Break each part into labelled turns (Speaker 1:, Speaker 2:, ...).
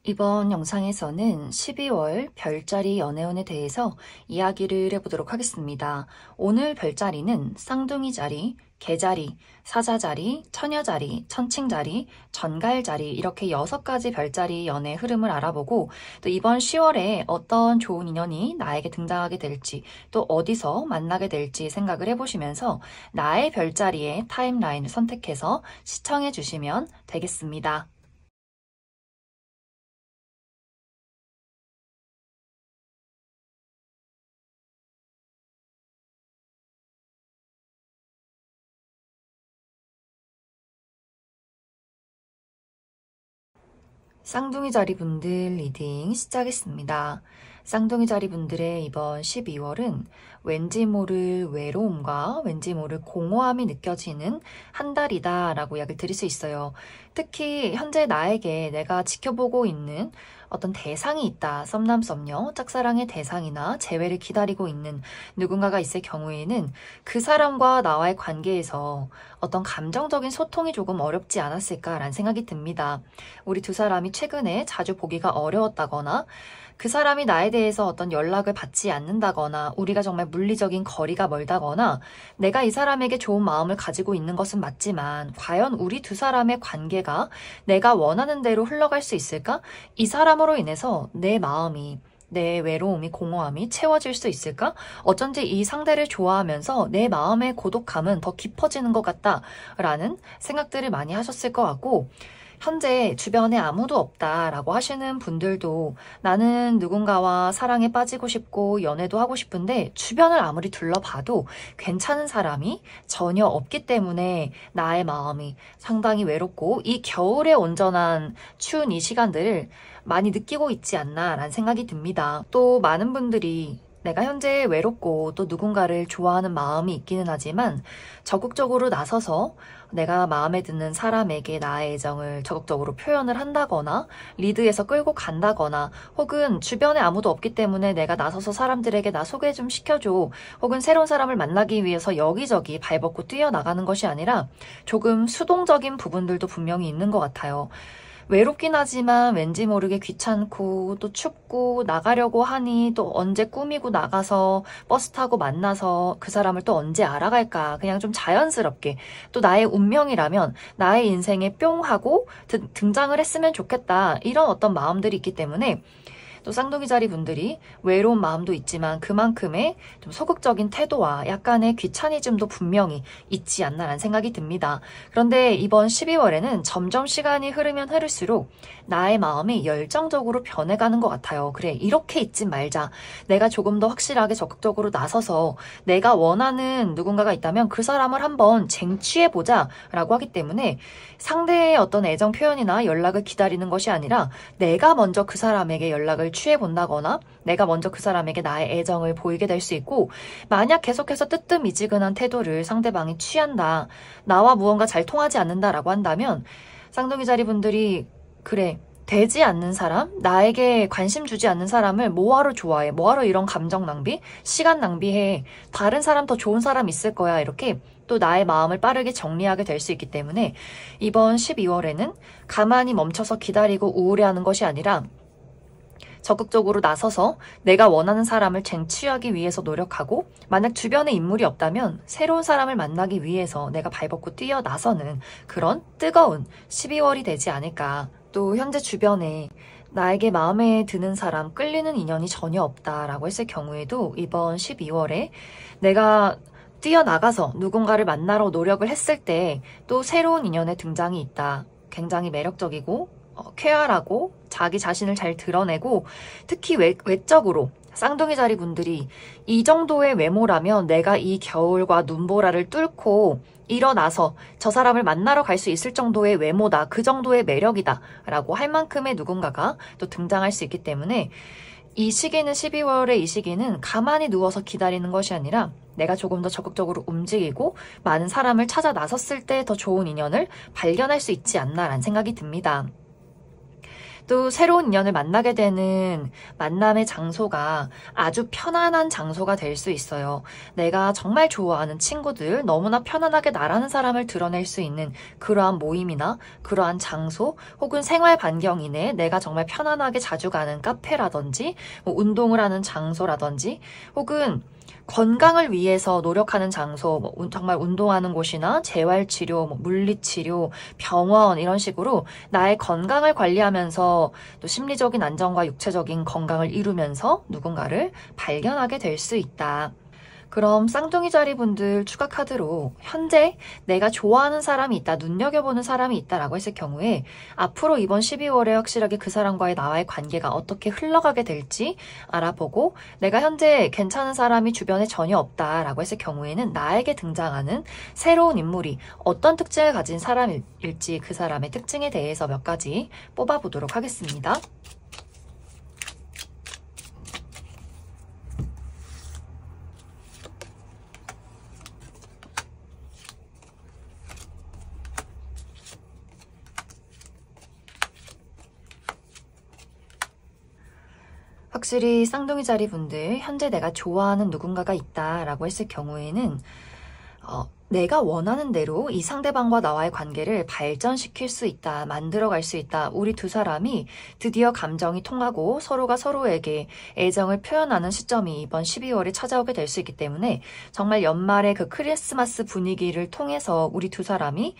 Speaker 1: 이번 영상에서는 12월 별자리 연애운에 대해서 이야기를 해보도록 하겠습니다. 오늘 별자리는 쌍둥이 자리, 개자리, 사자자리, 처녀자리, 천칭자리, 전갈자리 이렇게 6가지 별자리 연애 흐름을 알아보고 또 이번 10월에 어떤 좋은 인연이 나에게 등장하게 될지 또 어디서 만나게 될지 생각을 해보시면서 나의 별자리의 타임라인을 선택해서 시청해 주시면 되겠습니다. 쌍둥이 자리 분들 리딩 시작했습니다. 쌍둥이 자리 분들의 이번 12월은 왠지 모를 외로움과 왠지 모를 공허함이 느껴지는 한 달이다 라고 이야기를 드릴 수 있어요. 특히 현재 나에게 내가 지켜보고 있는 어떤 대상이 있다. 썸남 썸녀, 짝사랑의 대상이나 재회를 기다리고 있는 누군가가 있을 경우에는 그 사람과 나와의 관계에서 어떤 감정적인 소통이 조금 어렵지 않았을까라는 생각이 듭니다. 우리 두 사람이 최근에 자주 보기가 어려웠다거나 그 사람이 나에 대해서 어떤 연락을 받지 않는다거나 우리가 정말 물리적인 거리가 멀다거나 내가 이 사람에게 좋은 마음을 가지고 있는 것은 맞지만 과연 우리 두 사람의 관계가 내가 원하는 대로 흘러갈 수 있을까? 이 사람으로 인해서 내 마음이 내 외로움이 공허함이 채워질 수 있을까? 어쩐지 이 상대를 좋아하면서 내 마음의 고독함은 더 깊어지는 것 같다라는 생각들을 많이 하셨을 것 같고 현재 주변에 아무도 없다라고 하시는 분들도 나는 누군가와 사랑에 빠지고 싶고 연애도 하고 싶은데 주변을 아무리 둘러봐도 괜찮은 사람이 전혀 없기 때문에 나의 마음이 상당히 외롭고 이 겨울에 온전한 추운 이 시간들을 많이 느끼고 있지 않나라는 생각이 듭니다. 또 많은 분들이 내가 현재 외롭고 또 누군가를 좋아하는 마음이 있기는 하지만 적극적으로 나서서 내가 마음에 드는 사람에게 나의 애정을 적극적으로 표현을 한다거나 리드해서 끌고 간다거나 혹은 주변에 아무도 없기 때문에 내가 나서서 사람들에게 나 소개 좀 시켜줘 혹은 새로운 사람을 만나기 위해서 여기저기 발벗고 뛰어나가는 것이 아니라 조금 수동적인 부분들도 분명히 있는 것 같아요. 외롭긴 하지만 왠지 모르게 귀찮고 또 춥고 나가려고 하니 또 언제 꾸미고 나가서 버스 타고 만나서 그 사람을 또 언제 알아갈까 그냥 좀 자연스럽게 또 나의 운명이라면 나의 인생에 뿅 하고 등장을 했으면 좋겠다 이런 어떤 마음들이 있기 때문에 또 쌍둥이 자리 분들이 외로운 마음도 있지만 그만큼의 좀 소극적인 태도와 약간의 귀차니즘도 분명히 있지 않나라는 생각이 듭니다. 그런데 이번 12월에는 점점 시간이 흐르면 흐를수록 나의 마음이 열정적으로 변해가는 것 같아요. 그래, 이렇게 있지 말자. 내가 조금 더 확실하게 적극적으로 나서서 내가 원하는 누군가가 있다면 그 사람을 한번 쟁취해보자 라고 하기 때문에 상대의 어떤 애정 표현이나 연락을 기다리는 것이 아니라 내가 먼저 그 사람에게 연락을 취해본다거나 내가 먼저 그 사람에게 나의 애정을 보이게 될 수 있고 만약 계속해서 뜨뜻미지근한 태도를 상대방이 취한다. 나와 무언가 잘 통하지 않는다라고 한다면 쌍둥이 자리 분들이 그래 되지 않는 사람, 나에게 관심 주지 않는 사람을 뭐하러 좋아해? 뭐하러 이런 감정 낭비? 시간 낭비해? 다른 사람 더 좋은 사람 있을 거야. 이렇게 또 나의 마음을 빠르게 정리하게 될 수 있기 때문에 이번 12월에는 가만히 멈춰서 기다리고 우울해하는 것이 아니라 적극적으로 나서서 내가 원하는 사람을 쟁취하기 위해서 노력하고 만약 주변에 인물이 없다면 새로운 사람을 만나기 위해서 내가 발벗고 뛰어나서는 그런 뜨거운 12월이 되지 않을까. 또 현재 주변에 나에게 마음에 드는 사람, 끌리는 인연이 전혀 없다라고 했을 경우에도 이번 12월에 내가 뛰어나가서 누군가를 만나러 노력을 했을 때 또 새로운 인연의 등장이 있다. 굉장히 매력적이고 쾌활하고 자기 자신을 잘 드러내고 특히 외적으로 쌍둥이 자리 분들이 이 정도의 외모라면 내가 이 겨울과 눈보라를 뚫고 일어나서 저 사람을 만나러 갈 수 있을 정도의 외모다. 그 정도의 매력이다. 라고 할 만큼의 누군가가 또 등장할 수 있기 때문에 이 시기는 12월의 이 시기는 가만히 누워서 기다리는 것이 아니라 내가 조금 더 적극적으로 움직이고 많은 사람을 찾아 나섰을 때 더 좋은 인연을 발견할 수 있지 않나라는 생각이 듭니다. 또 새로운 인연을 만나게 되는 만남의 장소가 아주 편안한 장소가 될 수 있어요. 내가 정말 좋아하는 친구들, 너무나 편안하게 나라는 사람을 드러낼 수 있는 그러한 모임이나 그러한 장소 혹은 생활 반경 이내에 내가 정말 편안하게 자주 가는 카페라든지 뭐 운동을 하는 장소라든지 혹은 건강을 위해서 노력하는 장소, 뭐 정말 운동하는 곳이나 재활치료, 뭐 물리치료, 병원 이런 식으로 나의 건강을 관리하면서 또 심리적인 안정과 육체적인 건강을 이루면서 누군가를 발견하게 될 수 있다. 그럼 쌍둥이 자리 분들 추가 카드로 현재 내가 좋아하는 사람이 있다, 눈여겨보는 사람이 있다라고 했을 경우에 앞으로 이번 12월에 확실하게 그 사람과의 나와의 관계가 어떻게 흘러가게 될지 알아보고 내가 현재 괜찮은 사람이 주변에 전혀 없다라고 했을 경우에는 나에게 등장하는 새로운 인물이 어떤 특징을 가진 사람일지 그 사람의 특징에 대해서 몇 가지 뽑아보도록 하겠습니다. 확실히 쌍둥이 자리 분들 현재 내가 좋아하는 누군가가 있다라고 했을 경우에는 내가 원하는 대로 이 상대방과 나와의 관계를 발전시킬 수 있다, 만들어갈 수 있다. 우리 두 사람이 드디어 감정이 통하고 서로가 서로에게 애정을 표현하는 시점이 이번 12월에 찾아오게 될 수 있기 때문에 정말 연말의 그 크리스마스 분위기를 통해서 우리 두 사람이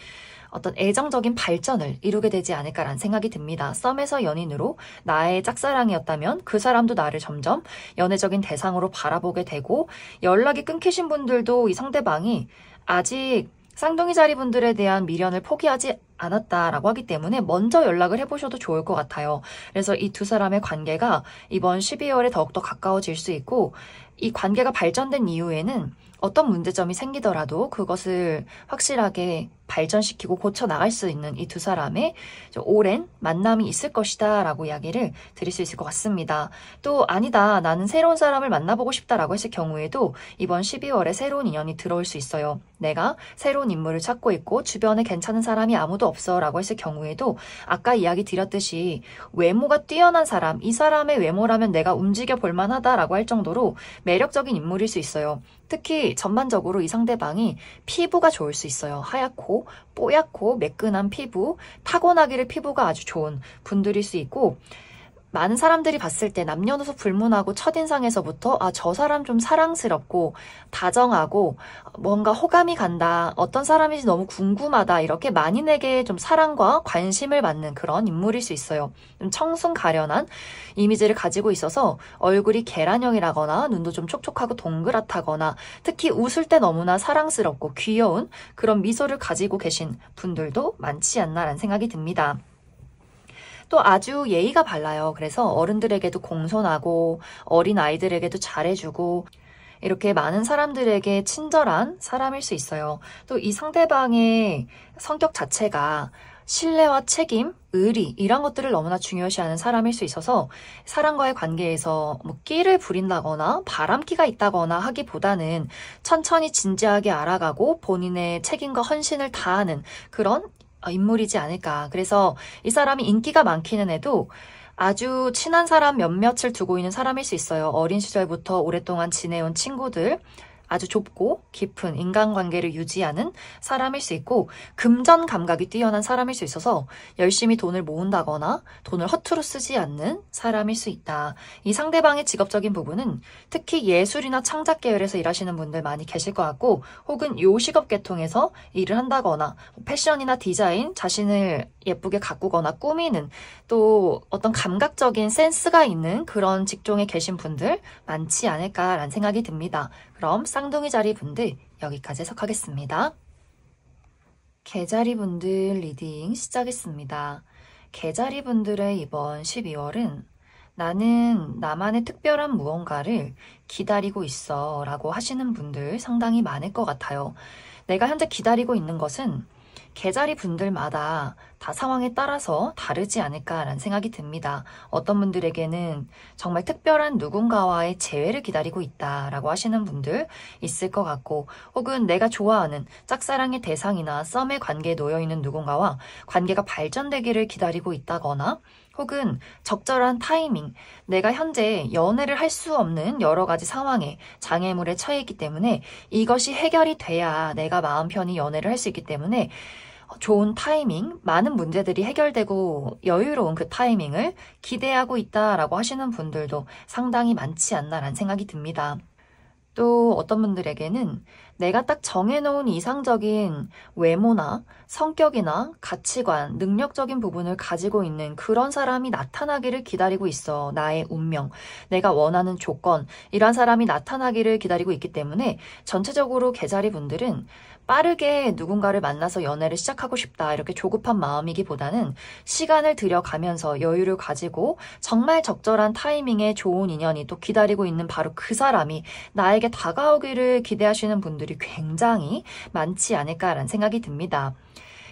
Speaker 1: 어떤 애정적인 발전을 이루게 되지 않을까라는 생각이 듭니다. 썸에서 연인으로 나의 짝사랑이었다면 그 사람도 나를 점점 연애적인 대상으로 바라보게 되고 연락이 끊기신 분들도 이 상대방이 아직 쌍둥이 자리 분들에 대한 미련을 포기하지 않았다라고 하기 때문에 먼저 연락을 해보셔도 좋을 것 같아요. 그래서 이 두 사람의 관계가 이번 12월에 더욱더 가까워질 수 있고 이 관계가 발전된 이후에는 어떤 문제점이 생기더라도 그것을 확실하게 발전시키고 고쳐 나갈 수 있는 이 두 사람의 오랜 만남이 있을 것이다 라고 이야기를 드릴 수 있을 것 같습니다. 또 아니다, 나는 새로운 사람을 만나보고 싶다라고 했을 경우에도 이번 12월에 새로운 인연이 들어올 수 있어요. 내가 새로운 인물을 찾고 있고 주변에 괜찮은 사람이 아무도 없어 라고 했을 경우에도 아까 이야기 드렸듯이 외모가 뛰어난 사람, 이 사람의 외모라면 내가 움직여 볼 만하다라고 할 정도로 매력적인 인물일 수 있어요. 특히 전반적으로 이 상대방이 피부가 좋을 수 있어요. 하얗고 뽀얗고 매끈한 피부, 타고나기를 피부가 아주 좋은 분들일 수 있고 많은 사람들이 봤을 때 남녀노소 불문하고 첫인상에서부터 저 사람 좀 사랑스럽고 다정하고 뭔가 호감이 간다, 어떤 사람인지 너무 궁금하다 이렇게 만인에게 좀 사랑과 관심을 받는 그런 인물일 수 있어요. 좀 청순 가련한 이미지를 가지고 있어서 얼굴이 계란형이라거나 눈도 좀 촉촉하고 동그랗다거나 특히 웃을 때 너무나 사랑스럽고 귀여운 그런 미소를 가지고 계신 분들도 많지 않나라는 생각이 듭니다. 또 아주 예의가 발라요. 그래서 어른들에게도 공손하고 어린 아이들에게도 잘해주고 이렇게 많은 사람들에게 친절한 사람일 수 있어요. 또 이 상대방의 성격 자체가 신뢰와 책임, 의리 이런 것들을 너무나 중요시하는 사람일 수 있어서 사람과의 관계에서 뭐 끼를 부린다거나 바람기가 있다거나 하기보다는 천천히 진지하게 알아가고 본인의 책임과 헌신을 다하는 그런 인물이지 않을까. 그래서 이 사람이 인기가 많기는 해도 아주 친한 사람 몇몇을 두고 있는 사람일 수 있어요. 어린 시절부터 오랫동안 지내온 친구들, 아주 좁고 깊은 인간관계를 유지하는 사람일 수 있고 금전 감각이 뛰어난 사람일 수 있어서 열심히 돈을 모은다거나 돈을 허투루 쓰지 않는 사람일 수 있다. 이 상대방의 직업적인 부분은 특히 예술이나 창작 계열에서 일하시는 분들 많이 계실 것 같고 혹은 요식업 계통에서 일을 한다거나 패션이나 디자인, 자신을 예쁘게 가꾸거나 꾸미는 또 어떤 감각적인 센스가 있는 그런 직종에 계신 분들 많지 않을까라는 생각이 듭니다. 그럼 쌍둥이 자리 분들 여기까지 해석하겠습니다. 개자리 분들 리딩 시작했습니다. 개자리 분들의 이번 12월은 나는 나만의 특별한 무언가를 기다리고 있어 라고 하시는 분들 상당히 많을 것 같아요. 내가 현재 기다리고 있는 것은 개자리 분들마다 다 상황에 따라서 다르지 않을까라는 생각이 듭니다. 어떤 분들에게는 정말 특별한 누군가와의 재회를 기다리고 있다라고 하시는 분들 있을 것 같고 혹은 내가 좋아하는 짝사랑의 대상이나 썸의 관계에 놓여있는 누군가와 관계가 발전되기를 기다리고 있다거나 혹은 적절한 타이밍, 내가 현재 연애를 할 수 없는 여러 가지 상황에 장애물에 처해 있기 때문에 이것이 해결이 돼야 내가 마음 편히 연애를 할 수 있기 때문에 좋은 타이밍, 많은 문제들이 해결되고 여유로운 그 타이밍을 기대하고 있다라고 하시는 분들도 상당히 많지 않나라는 생각이 듭니다. 또 어떤 분들에게는 내가 딱 정해놓은 이상적인 외모나 성격이나 가치관, 능력적인 부분을 가지고 있는 그런 사람이 나타나기를 기다리고 있어. 나의 운명, 내가 원하는 조건, 이러한 사람이 나타나기를 기다리고 있기 때문에 전체적으로 개자리 분들은 빠르게 누군가를 만나서 연애를 시작하고 싶다 이렇게 조급한 마음이기보다는 시간을 들여가면서 여유를 가지고 정말 적절한 타이밍에 좋은 인연이 또 기다리고 있는 바로 그 사람이 나에게 다가오기를 기대하시는 분들이 굉장히 많지 않을까라는 생각이 듭니다.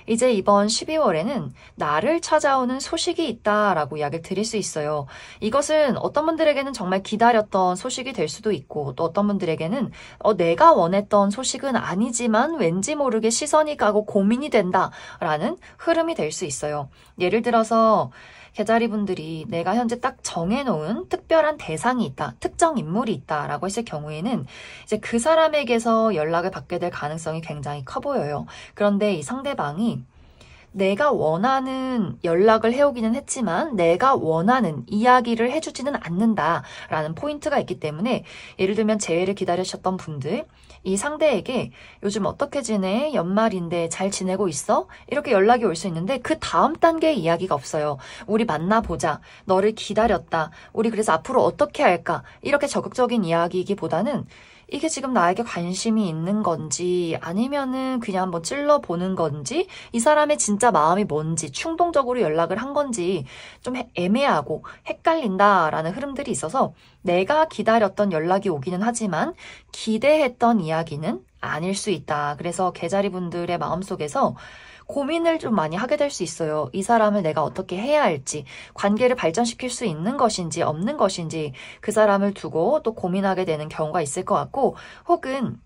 Speaker 1: 이제 이번 12월에는 나를 찾아오는 소식이 있다라고 이야기를 드릴 수 있어요. 이것은 어떤 분들에게는 정말 기다렸던 소식이 될 수도 있고 또 어떤 분들에게는 내가 원했던 소식은 아니지만 왠지 모르게 시선이 가고 고민이 된다라는 흐름이 될 수 있어요. 예를 들어서 개자리 분들이 내가 현재 딱 정해놓은 특별한 대상이 있다, 특정 인물이 있다라고 했을 경우에는 이제 그 사람에게서 연락을 받게 될 가능성이 굉장히 커 보여요. 그런데 이 상대방이 내가 원하는 연락을 해오기는 했지만 내가 원하는 이야기를 해주지는 않는다라는 포인트가 있기 때문에 예를 들면 재회를 기다리셨던 분들, 이 상대에게 요즘 어떻게 지내? 연말인데 잘 지내고 있어? 이렇게 연락이 올 수 있는데 그 다음 단계의 이야기가 없어요. 우리 만나보자. 너를 기다렸다. 우리 그래서 앞으로 어떻게 할까? 이렇게 적극적인 이야기이기보다는 이게 지금 나에게 관심이 있는 건지 아니면은 그냥 한번 찔러보는 건지 이 사람의 진짜 마음이 뭔지 충동적으로 연락을 한 건지 좀 애매하고 헷갈린다라는 흐름들이 있어서 내가 기다렸던 연락이 오기는 하지만 기대했던 이야기는 아닐 수 있다. 그래서 개자리 분들의 마음속에서 고민을 좀 많이 하게 될 수 있어요. 이 사람을 내가 어떻게 해야 할지, 관계를 발전시킬 수 있는 것인지 없는 것인지 그 사람을 두고 또 고민하게 되는 경우가 있을 것 같고 혹은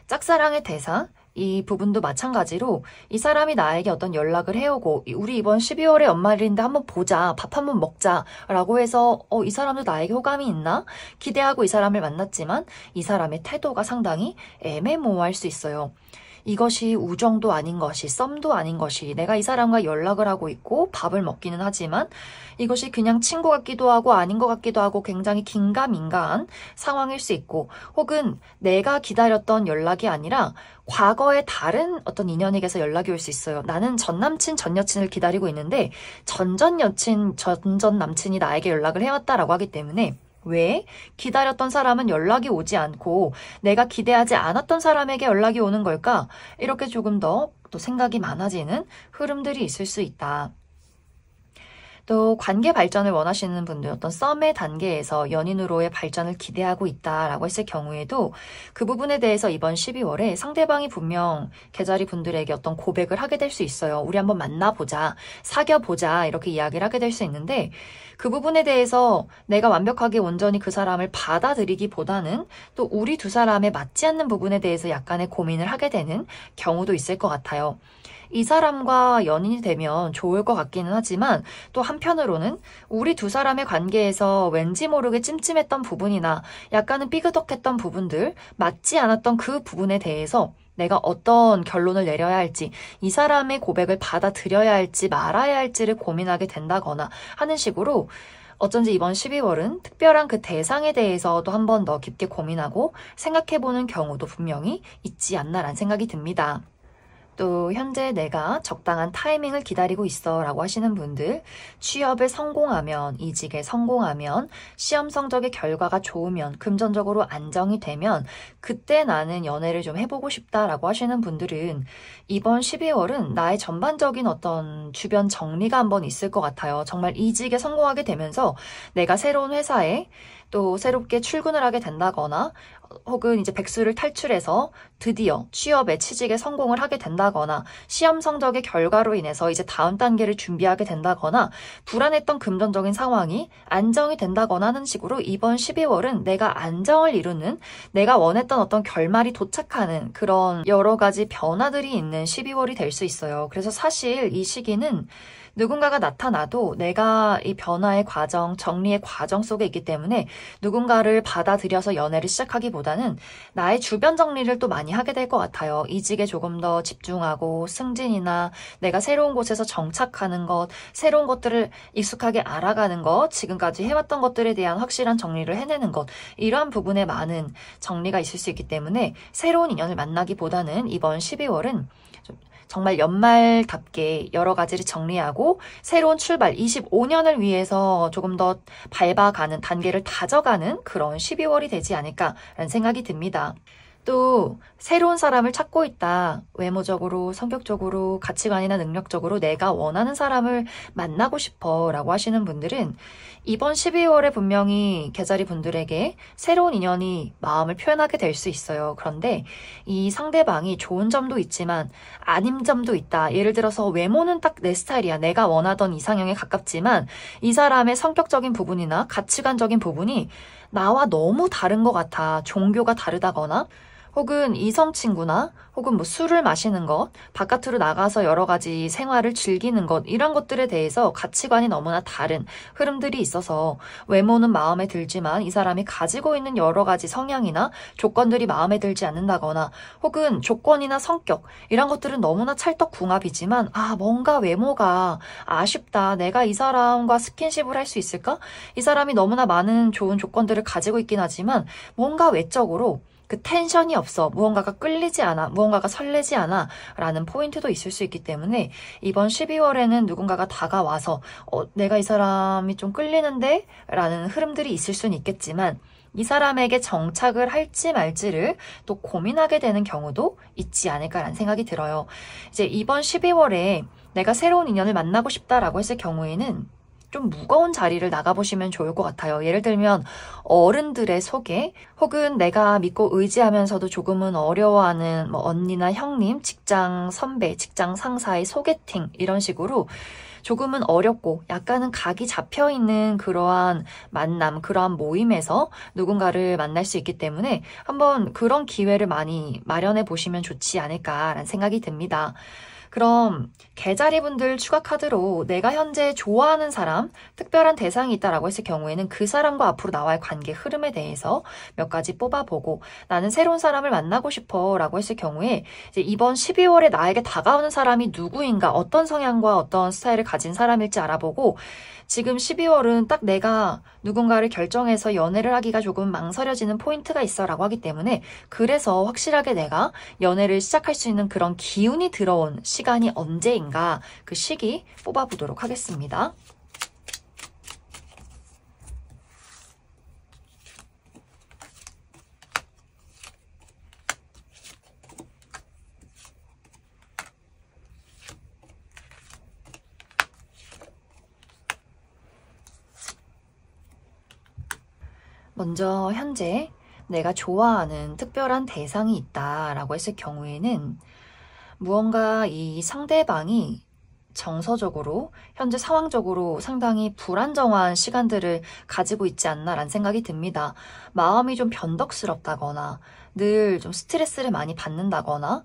Speaker 1: 짝사랑의 대상, 이 부분도 마찬가지로 이 사람이 나에게 어떤 연락을 해오고 우리 이번 12월에 연말인데 한번 보자, 밥 한번 먹자 라고 해서 이 사람도 나에게 호감이 있나? 기대하고 이 사람을 만났지만 이 사람의 태도가 상당히 애매모호할 수 있어요. 이것이 우정도 아닌 것이 썸도 아닌 것이 내가 이 사람과 연락을 하고 있고 밥을 먹기는 하지만 이것이 그냥 친구 같기도 하고 아닌 것 같기도 하고 굉장히 긴가민가한 상황일 수 있고 혹은 내가 기다렸던 연락이 아니라 과거의 다른 어떤 인연에게서 연락이 올 수 있어요. 나는 전 남친, 전 여친을 기다리고 있는데 전 여친, 전 남친이 나에게 연락을 해왔다라고 하기 때문에 왜 기다렸던 사람은 연락이 오지 않고 내가 기대하지 않았던 사람에게 연락이 오는 걸까? 이렇게 조금 더 또 생각이 많아지는 흐름들이 있을 수 있다. 또 관계 발전을 원하시는 분들 어떤 썸의 단계에서 연인으로의 발전을 기대하고 있다라고 했을 경우에도 그 부분에 대해서 이번 12월에 상대방이 분명 개자리 분들에게 어떤 고백을 하게 될 수 있어요. 우리 한번 만나보자, 사귀어보자 이렇게 이야기를 하게 될 수 있는데 그 부분에 대해서 내가 완벽하게 온전히 그 사람을 받아들이기보다는 또 우리 두 사람의 맞지 않는 부분에 대해서 약간의 고민을 하게 되는 경우도 있을 것 같아요. 이 사람과 연인이 되면 좋을 것 같기는 하지만 또 한편으로는 우리 두 사람의 관계에서 왠지 모르게 찜찜했던 부분이나 약간은 삐그덕했던 부분들, 맞지 않았던 그 부분에 대해서 내가 어떤 결론을 내려야 할지, 이 사람의 고백을 받아들여야 할지 말아야 할지를 고민하게 된다거나 하는 식으로 어쩐지 이번 12월은 특별한 그 대상에 대해서도 한 번 더 깊게 고민하고 생각해보는 경우도 분명히 있지 않나라는 생각이 듭니다. 또 현재 내가 적당한 타이밍을 기다리고 있어 라고 하시는 분들, 취업을 성공하면, 이직에 성공하면, 시험 성적의 결과가 좋으면, 금전적으로 안정이 되면 그때 나는 연애를 좀 해보고 싶다라고 하시는 분들은 이번 12월은 나의 전반적인 어떤 주변 정리가 한번 있을 것 같아요. 정말 이직에 성공하게 되면서 내가 새로운 회사에 또 새롭게 출근을 하게 된다거나 혹은 이제 백수를 탈출해서 드디어 취업에 취직에 성공을 하게 된다거나 시험 성적의 결과로 인해서 이제 다음 단계를 준비하게 된다거나 불안했던 금전적인 상황이 안정이 된다거나 하는 식으로 이번 12월은 내가 안정을 이루는 내가 원했던 어떤 결말이 도착하는 그런 여러 가지 변화들이 있는 12월이 될 수 있어요. 그래서 사실 이 시기는 누군가가 나타나도 내가 이 변화의 과정, 정리의 과정 속에 있기 때문에 누군가를 받아들여서 연애를 시작하기보다는 나의 주변 정리를 또 많이 하게 될 것 같아요. 이직에 조금 더 집중하고 승진이나 내가 새로운 곳에서 정착하는 것, 새로운 것들을 익숙하게 알아가는 것, 지금까지 해왔던 것들에 대한 확실한 정리를 해내는 것, 이러한 부분에 많은 정리가 있을 수 있기 때문에 새로운 인연을 만나기보다는 이번 12월은 정말 연말답게 여러 가지를 정리하고 새로운 출발, 25년을 위해서 조금 더 밟아가는, 단계를 다져가는 그런 12월이 되지 않을까라는 생각이 듭니다. 또 새로운 사람을 찾고 있다. 외모적으로, 성격적으로, 가치관이나 능력적으로 내가 원하는 사람을 만나고 싶어 라고 하시는 분들은 이번 12월에 분명히 개자리 분들에게 새로운 인연이 마음을 표현하게 될 수 있어요. 그런데 이 상대방이 좋은 점도 있지만 아닌 점도 있다. 예를 들어서 외모는 딱 내 스타일이야. 내가 원하던 이상형에 가깝지만 이 사람의 성격적인 부분이나 가치관적인 부분이 나와 너무 다른 것 같아. 종교가 다르다거나 혹은 이성 친구나 혹은 뭐 술을 마시는 것, 바깥으로 나가서 여러 가지 생활을 즐기는 것, 이런 것들에 대해서 가치관이 너무나 다른 흐름들이 있어서 외모는 마음에 들지만 이 사람이 가지고 있는 여러 가지 성향이나 조건들이 마음에 들지 않는다거나 혹은 조건이나 성격, 이런 것들은 너무나 찰떡궁합이지만 뭔가 외모가 아쉽다. 내가 이 사람과 스킨십을 할 수 있을까? 이 사람이 너무나 많은 좋은 조건들을 가지고 있긴 하지만 뭔가 외적으로 그 텐션이 없어. 무언가가 끌리지 않아. 무언가가 설레지 않아. 라는 포인트도 있을 수 있기 때문에 이번 12월에는 누군가가 다가와서 내가 이 사람이 좀 끌리는데? 라는 흐름들이 있을 수는 있겠지만 이 사람에게 정착을 할지 말지를 또 고민하게 되는 경우도 있지 않을까라는 생각이 들어요. 이제 이번 12월에 내가 새로운 인연을 만나고 싶다라고 했을 경우에는 좀 무거운 자리를 나가보시면 좋을 것 같아요. 예를 들면 어른들의 소개 혹은 내가 믿고 의지하면서도 조금은 어려워하는 뭐 언니나 형님, 직장 선배, 직장 상사의 소개팅 이런 식으로 조금은 어렵고 약간은 각이 잡혀있는 그러한 만남, 그러한 모임에서 누군가를 만날 수 있기 때문에 한번 그런 기회를 많이 마련해 보시면 좋지 않을까라는 생각이 듭니다. 그럼 개자리분들 추가 카드로 내가 현재 좋아하는 사람, 특별한 대상이 있다라고 했을 경우에는 그 사람과 앞으로 나와의 관계 흐름에 대해서 몇 가지 뽑아보고 나는 새로운 사람을 만나고 싶어 라고 했을 경우에 이제 이번 12월에 나에게 다가오는 사람이 누구인가, 어떤 성향과 어떤 스타일을 가진 사람일지 알아보고 지금 12월은 딱 내가 누군가를 결정해서 연애를 하기가 조금 망설여지는 포인트가 있어 라고 하기 때문에 그래서 확실하게 내가 연애를 시작할 수 있는 그런 기운이 들어온 시간이 언제인가 그 시기 뽑아보도록 하겠습니다. 먼저 현재 내가 좋아하는 특별한 대상이 있다라고 했을 경우에는 무언가 이 상대방이 정서적으로 현재 상황적으로 상당히 불안정한 시간들을 가지고 있지 않나라는 생각이 듭니다. 마음이 좀 변덕스럽다거나 늘 좀 스트레스를 많이 받는다거나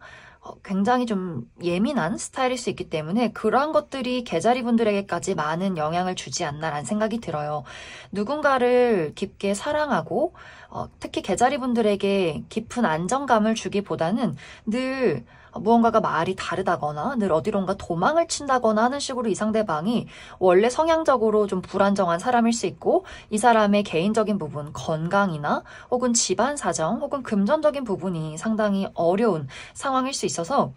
Speaker 1: 굉장히 좀 예민한 스타일일 수 있기 때문에 그러한 것들이 개자리 분들에게까지 많은 영향을 주지 않나라는 생각이 들어요. 누군가를 깊게 사랑하고 특히 개자리 분들에게 깊은 안정감을 주기보다는 늘 무언가가 말이 다르다거나 늘 어디론가 도망을 친다거나 하는 식으로 이 상대방이 원래 성향적으로 좀 불안정한 사람일 수 있고 이 사람의 개인적인 부분, 건강이나 혹은 집안 사정 혹은 금전적인 부분이 상당히 어려운 상황일 수 있어서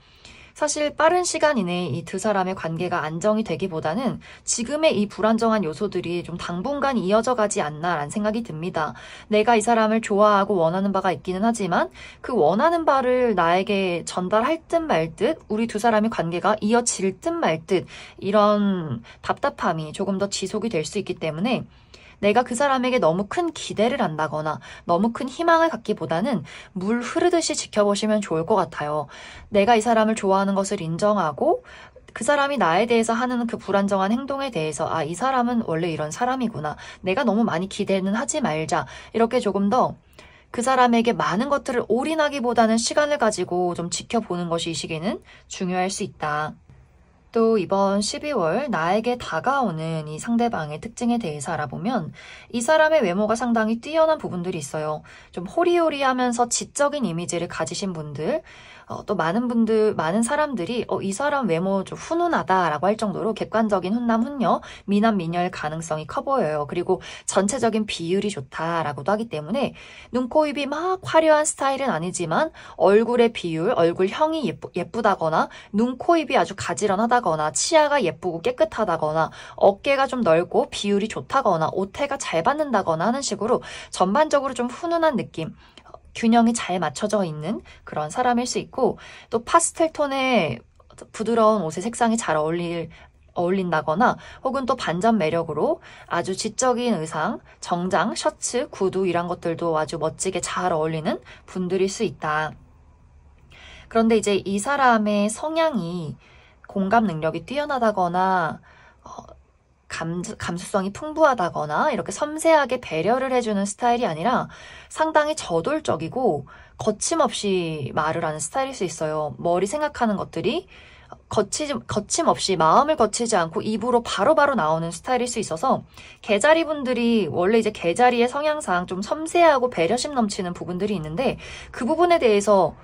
Speaker 1: 사실 빠른 시간 이내에 이 두 사람의 관계가 안정이 되기보다는 지금의 이 불안정한 요소들이 좀 당분간 이어져 가지 않나라는 생각이 듭니다. 내가 이 사람을 좋아하고 원하는 바가 있기는 하지만 그 원하는 바를 나에게 전달할 듯 말 듯 우리 두 사람의 관계가 이어질 듯 말 듯 이런 답답함이 조금 더 지속이 될 수 있기 때문에 내가 그 사람에게 너무 큰 기대를 한다거나 너무 큰 희망을 갖기보다는 물 흐르듯이 지켜보시면 좋을 것 같아요. 내가 이 사람을 좋아하는 것을 인정하고 그 사람이 나에 대해서 하는 그 불안정한 행동에 대해서 이 사람은 원래 이런 사람이구나. 내가 너무 많이 기대는 하지 말자. 이렇게 조금 더 그 사람에게 많은 것들을 올인하기보다는 시간을 가지고 좀 지켜보는 것이 이 시기는 중요할 수 있다. 또 이번 12월 나에게 다가오는 이 상대방의 특징에 대해서 알아보면 이 사람의 외모가 상당히 뛰어난 부분들이 있어요. 좀 호리호리하면서 지적인 이미지를 가지신 분들, 또 많은 사람들이 이 사람 외모 좀 훈훈하다라고 할 정도로 객관적인 훈남, 훈녀, 미남, 미녀일 가능성이 커 보여요. 그리고 전체적인 비율이 좋다라고도 하기 때문에 눈, 코, 입이 막 화려한 스타일은 아니지만 얼굴의 비율, 얼굴형이 예쁘다거나 눈, 코, 입이 아주 가지런하다거나 치아가 예쁘고 깨끗하다거나 어깨가 좀 넓고 비율이 좋다거나 옷태가 잘 받는다거나 하는 식으로 전반적으로 좀 훈훈한 느낌, 균형이 잘 맞춰져 있는 그런 사람일 수 있고, 또 파스텔 톤의 부드러운 옷의 색상이 잘 어울린다거나 혹은 또 반전 매력으로 아주 지적인 의상, 정장, 셔츠, 구두 이런 것들도 아주 멋지게 잘 어울리는 분들일 수 있다. 그런데 이제 이 사람의 성향이 공감 능력이 뛰어나다거나 감수성이 풍부하다거나 이렇게 섬세하게 배려를 해주는 스타일이 아니라 상당히 저돌적이고 거침없이 말을 하는 스타일일 수 있어요. 머리 생각하는 것들이 거침없이 마음을 거치지 않고 입으로 바로바로 나오는 스타일일 수 있어서 개자리 분들이 원래 이제 개자리의 성향상 좀 섬세하고 배려심 넘치는 부분들이 있는데 그 부분에 대해서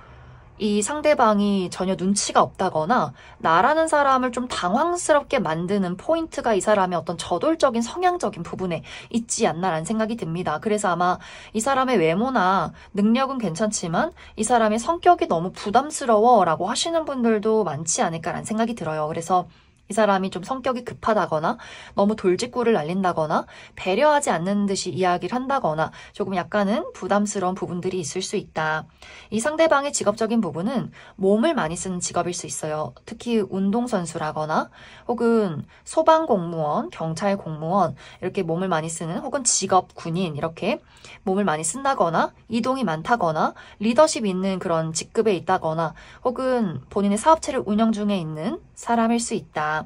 Speaker 1: 이 상대방이 전혀 눈치가 없다거나 나라는 사람을 좀 당황스럽게 만드는 포인트가 이 사람의 어떤 저돌적인 성향적인 부분에 있지 않나라는 생각이 듭니다. 그래서 아마 이 사람의 외모나 능력은 괜찮지만 이 사람의 성격이 너무 부담스러워라고 하시는 분들도 많지 않을까라는 생각이 들어요. 그래서 이 사람이 좀 성격이 급하다거나 너무 돌직구를 날린다거나 배려하지 않는 듯이 이야기를 한다거나 조금 약간은 부담스러운 부분들이 있을 수 있다. 이 상대방의 직업적인 부분은 몸을 많이 쓰는 직업일 수 있어요. 특히 운동선수라거나 혹은 소방공무원, 경찰 공무원 이렇게 몸을 많이 쓰는 혹은 직업 군인 이렇게 몸을 많이 쓴다거나 이동이 많다거나 리더십 있는 그런 직급에 있다거나 혹은 본인의 사업체를 운영 중에 있는 사람일 수 있다.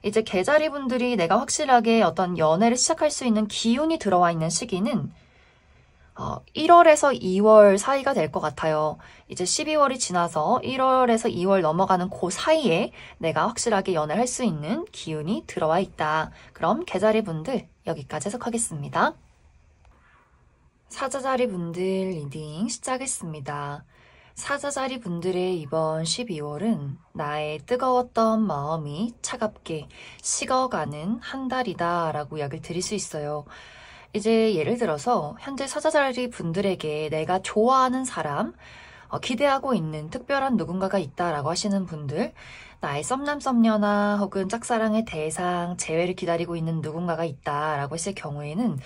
Speaker 1: 이제 개자리 분들이 내가 확실하게 어떤 연애를 시작할 수 있는 기운이 들어와 있는 시기는 1월에서 2월 사이가 될 것 같아요. 이제 12월이 지나서 1월에서 2월 넘어가는 그 사이에 내가 확실하게 연애를 할 수 있는 기운이 들어와 있다. 그럼 개자리 분들 여기까지 해석하겠습니다. 사자자리 분들 리딩 시작했습니다. 사자자리 분들의 이번 12월은 나의 뜨거웠던 마음이 차갑게 식어가는 한 달이다 라고 이야기를 드릴 수 있어요. 이제 예를 들어서 현재 사자자리 분들에게 내가 좋아하는 사람, 기대하고 있는 특별한 누군가가 있다라고 하시는 분들, 나의 썸남썸녀나 혹은 짝사랑의 대상, 재회를 기다리고 있는 누군가가 있다라고 했을 경우에는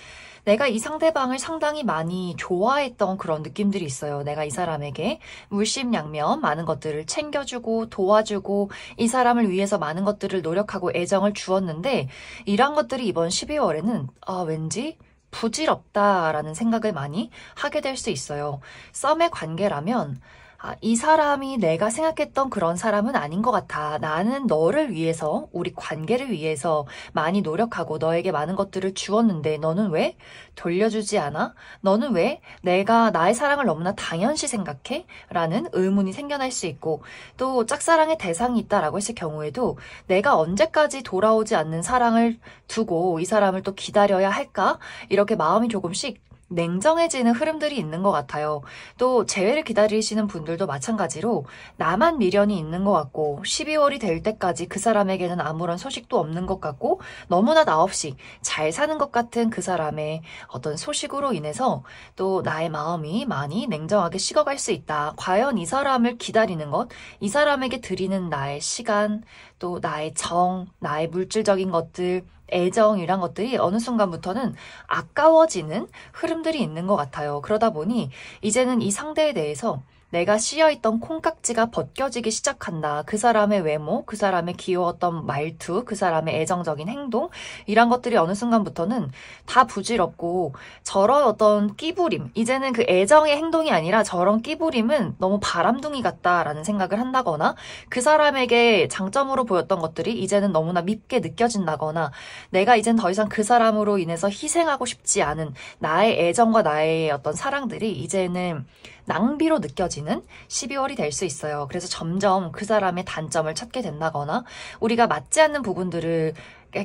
Speaker 1: 내가 이 상대방을 상당히 많이 좋아했던 그런 느낌들이 있어요. 내가 이 사람에게 물심양면 많은 것들을 챙겨주고 도와주고 이 사람을 위해서 많은 것들을 노력하고 애정을 주었는데 이런 것들이 이번 12월에는 왠지 부질없다라는 생각을 많이 하게 될 수 있어요. 썸의 관계라면 이 사람이 내가 생각했던 그런 사람은 아닌 것 같아. 나는 너를 위해서, 우리 관계를 위해서 많이 노력하고 너에게 많은 것들을 주었는데 너는 왜 돌려주지 않아? 너는 왜 내가 나의 사랑을 너무나 당연시 생각해? 라는 의문이 생겨날 수 있고 또 짝사랑의 대상이 있다라고 했을 경우에도 내가 언제까지 돌아오지 않는 사랑을 두고 이 사람을 또 기다려야 할까? 이렇게 마음이 조금씩 냉정해지는 흐름들이 있는 것 같아요. 또 재회를 기다리시는 분들도 마찬가지로 나만 미련이 있는 것 같고 12월이 될 때까지 그 사람에게는 아무런 소식도 없는 것 같고 너무나 나 없이 잘 사는 것 같은 그 사람의 어떤 소식으로 인해서 또 나의 마음이 많이 냉정하게 식어갈 수 있다. 과연 이 사람을 기다리는 것, 이 사람에게 드리는 나의 시간, 또 나의 정, 나의 물질적인 것들, 애정 이란 것들이 어느 순간부터는 아까워지는 흐름들이 있는 것 같아요. 그러다 보니 이제는 이 상대에 대해서 내가 씌어있던 콩깍지가 벗겨지기 시작한다. 그 사람의 외모, 그 사람의 귀여웠던 말투, 그 사람의 애정적인 행동 이런 것들이 어느 순간부터는 다 부질없고 저런 어떤 끼부림, 이제는 그 애정의 행동이 아니라 저런 끼부림은 너무 바람둥이 같다라는 생각을 한다거나 그 사람에게 장점으로 보였던 것들이 이제는 너무나 밉게 느껴진다거나 내가 이젠 더 이상 그 사람으로 인해서 희생하고 싶지 않은 나의 애정과 나의 어떤 사랑들이 이제는 낭비로 느껴지는 느껴지는 12월이 될 수 있어요. 그래서 점점 그 사람의 단점을 찾게 된다거나 우리가 맞지 않는 부분들을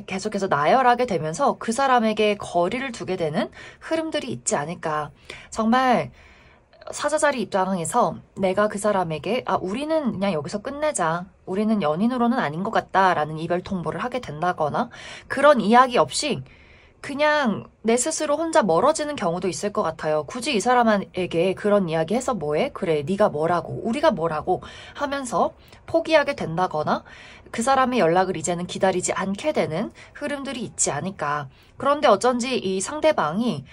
Speaker 1: 계속해서 나열하게 되면서 그 사람에게 거리를 두게 되는 흐름들이 있지 않을까. 정말 사자자리 입장에서 내가 그 사람에게 우리는 그냥 여기서 끝내자. 우리는 연인으로는 아닌 것 같다 라는 이별 통보를 하게 된다거나 그런 이야기 없이 그냥 내 스스로 혼자 멀어지는 경우도 있을 것 같아요. 굳이 이 사람에게 그런 이야기 해서 뭐해? 그래, 네가 뭐라고, 우리가 뭐라고 하면서 포기하게 된다거나 그 사람의 연락을 이제는 기다리지 않게 되는 흐름들이 있지 않을까. 그런데 어쩐지 이 상대방이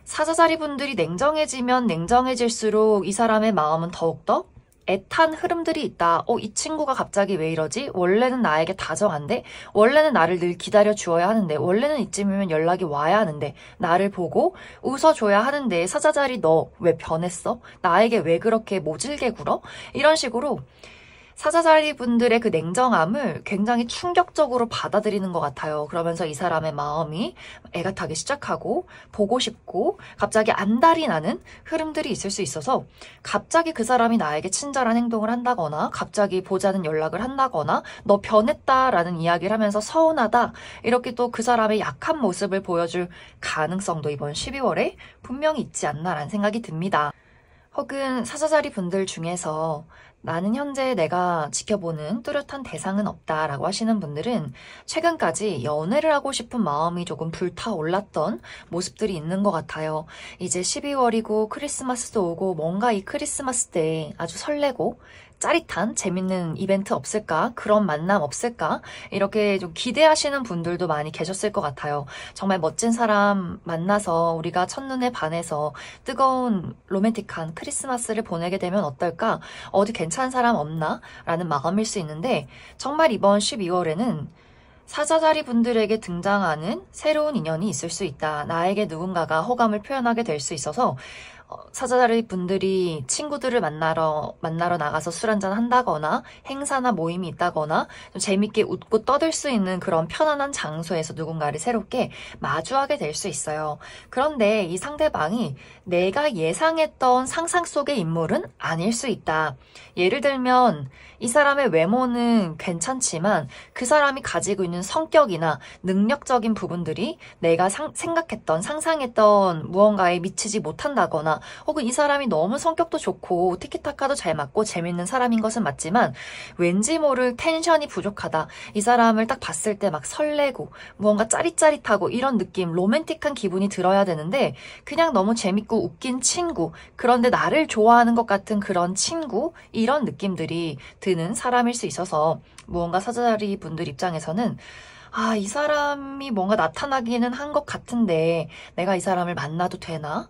Speaker 1: 사자자리 분들이 냉정해지면 냉정해질수록 이 사람의 마음은 더욱더 애탄 흐름들이 있다. 이 친구가 갑자기 왜 이러지? 원래는 나에게 다정한데? 원래는 나를 늘 기다려 주어야 하는데? 원래는 이쯤이면 연락이 와야 하는데? 나를 보고 웃어줘야 하는데? 사자자리 너 왜 변했어? 나에게 왜 그렇게 모질게 굴어? 이런 식으로 사자자리 분들의 그 냉정함을 굉장히 충격적으로 받아들이는 것 같아요. 그러면서 이 사람의 마음이 애가 타기 시작하고 보고 싶고 갑자기 안달이 나는 흐름들이 있을 수 있어서 갑자기 그 사람이 나에게 친절한 행동을 한다거나 갑자기 보자는 연락을 한다거나 너 변했다라는 이야기를 하면서 서운하다 이렇게 또 그 사람의 약한 모습을 보여줄 가능성도 이번 12월에 분명히 있지 않나라는 생각이 듭니다. 혹은 사자자리 분들 중에서 나는 현재 내가 지켜보는 뚜렷한 대상은 없다라고 하시는 분들은 최근까지 연애를 하고 싶은 마음이 조금 불타올랐던 모습들이 있는 것 같아요. 이제 12월이고 크리스마스도 오고 뭔가 이 크리스마스 때 아주 설레고 짜릿한 재밌는 이벤트 없을까? 그런 만남 없을까? 이렇게 좀 기대하시는 분들도 많이 계셨을 것 같아요. 정말 멋진 사람 만나서 우리가 첫눈에 반해서 뜨거운 로맨틱한 크리스마스를 보내게 되면 어떨까? 어디 괜찮은 사람 없나? 라는 마음일 수 있는데 정말 이번 12월에는 사자자리 분들에게 등장하는 새로운 인연이 있을 수 있다. 나에게 누군가가 호감을 표현하게 될 수 있어서 사자자리 분들이 친구들을 만나러 나가서 술 한잔 한다거나 행사나 모임이 있다거나 좀 재밌게 웃고 떠들 수 있는 그런 편안한 장소에서 누군가를 새롭게 마주하게 될 수 있어요. 그런데 이 상대방이 내가 예상했던 상상 속의 인물은 아닐 수 있다. 예를 들면 이 사람의 외모는 괜찮지만 그 사람이 가지고 있는 성격이나 능력적인 부분들이 내가 생각했던 상상했던 무언가에 미치지 못한다거나 혹은 이 사람이 너무 성격도 좋고 티키타카도 잘 맞고 재밌는 사람인 것은 맞지만 왠지 모를 텐션이 부족하다. 이 사람을 딱 봤을 때 막 설레고 무언가 짜릿짜릿하고 이런 느낌, 로맨틱한 기분이 들어야 되는데 그냥 너무 재밌고 웃긴 친구, 그런데 나를 좋아하는 것 같은 그런 친구, 이런 느낌들이 드는 사람일 수 있어서 무언가 사자자리 분들 입장에서는 이 사람이 뭔가 나타나기는 한 것 같은데 내가 이 사람을 만나도 되나?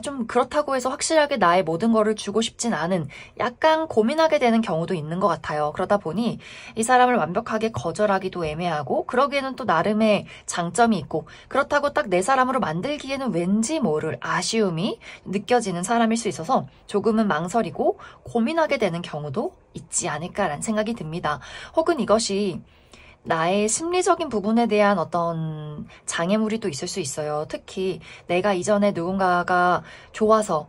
Speaker 1: 좀 그렇다고 해서 확실하게 나의 모든 거를 주고 싶진 않은 약간 고민하게 되는 경우도 있는 것 같아요. 그러다 보니 이 사람을 완벽하게 거절하기도 애매하고 그러기에는 또 나름의 장점이 있고 그렇다고 딱 내 사람으로 만들기에는 왠지 모를 아쉬움이 느껴지는 사람일 수 있어서 조금은 망설이고 고민하게 되는 경우도 있지 않을까라는 생각이 듭니다. 혹은 이것이 나의 심리적인 부분에 대한 어떤 장애물이 또 있을 수 있어요. 특히 내가 이전에 누군가가 좋아서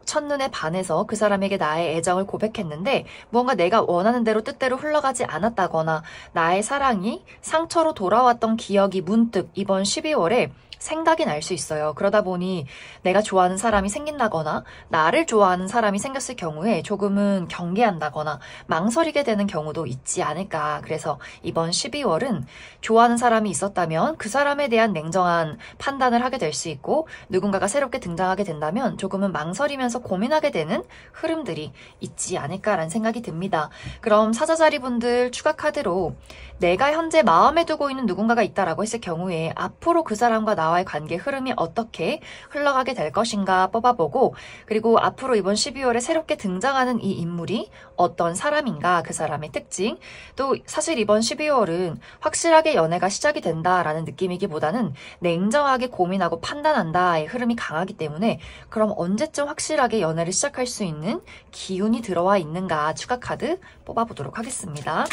Speaker 1: 첫눈에 반해서 그 사람에게 나의 애정을 고백했는데 무언가 내가 원하는 대로 뜻대로 흘러가지 않았다거나 나의 사랑이 상처로 돌아왔던 기억이 문득 이번 12월에 생각이 날 수 있어요. 그러다 보니 내가 좋아하는 사람이 생긴다거나 나를 좋아하는 사람이 생겼을 경우에 조금은 경계한다거나 망설이게 되는 경우도 있지 않을까. 그래서 이번 12월은 좋아하는 사람이 있었다면 그 사람에 대한 냉정한 판단을 하게 될 수 있고 누군가가 새롭게 등장하게 된다면 조금은 망설이면서 고민하게 되는 흐름들이 있지 않을까라는 생각이 듭니다. 그럼 사자자리 분들 추가 카드로 내가 현재 마음에 두고 있는 누군가가 있다라고 했을 경우에 앞으로 그 사람과 나와의 관계 흐름이 어떻게 흘러가게 될 것인가 뽑아보고 그리고 앞으로 이번 12월에 새롭게 등장하는 이 인물이 어떤 사람인가 그 사람의 특징 또 사실 이번 12월은 확실하게 연애가 시작이 된다라는 느낌이기보다는 냉정하게 고민하고 판단한다의 흐름이 강하기 때문에 그럼 언제쯤 확실하게 연애를 시작할 수 있는 기운이 들어와 있는가 추가 카드 뽑아보도록 하겠습니다.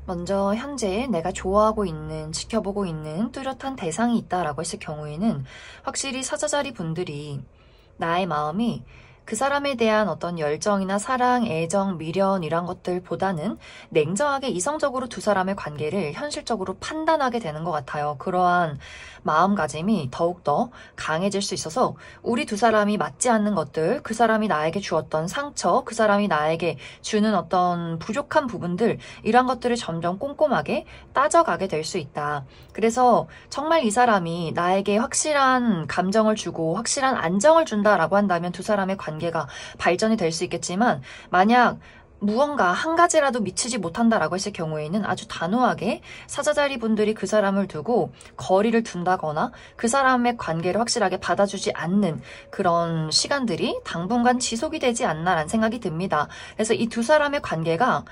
Speaker 1: 먼저 현재 내가 좋아하고 있는, 지켜보고 있는 뚜렷한 대상이 있다라고 했을 경우에는 확실히 사자자리 분들이 나의 마음이 그 사람에 대한 어떤 열정이나 사랑, 애정, 미련 이런 것들보다는 냉정하게 이성적으로 두 사람의 관계를 현실적으로 판단하게 되는 것 같아요. 그러한 마음가짐이 더욱더 강해질 수 있어서 우리 두 사람이 맞지 않는 것들, 그 사람이 나에게 주었던 상처, 그 사람이 나에게 주는 어떤 부족한 부분들 이런 것들을 점점 꼼꼼하게 따져가게 될 수 있다. 그래서 정말 이 사람이 나에게 확실한 감정을 주고 확실한 안정을 준다라고 한다면 두 사람의 관계가 발전이 될 수 있겠지만 만약 무언가 한 가지라도 미치지 못한다라고 했을 경우에는 아주 단호하게 사자자리 분들이 그 사람을 두고 거리를 둔다거나 그 사람의 관계를 확실하게 받아주지 않는 그런 시간들이 당분간 지속이 되지 않나라는 생각이 듭니다. 그래서 이 두 사람의 관계가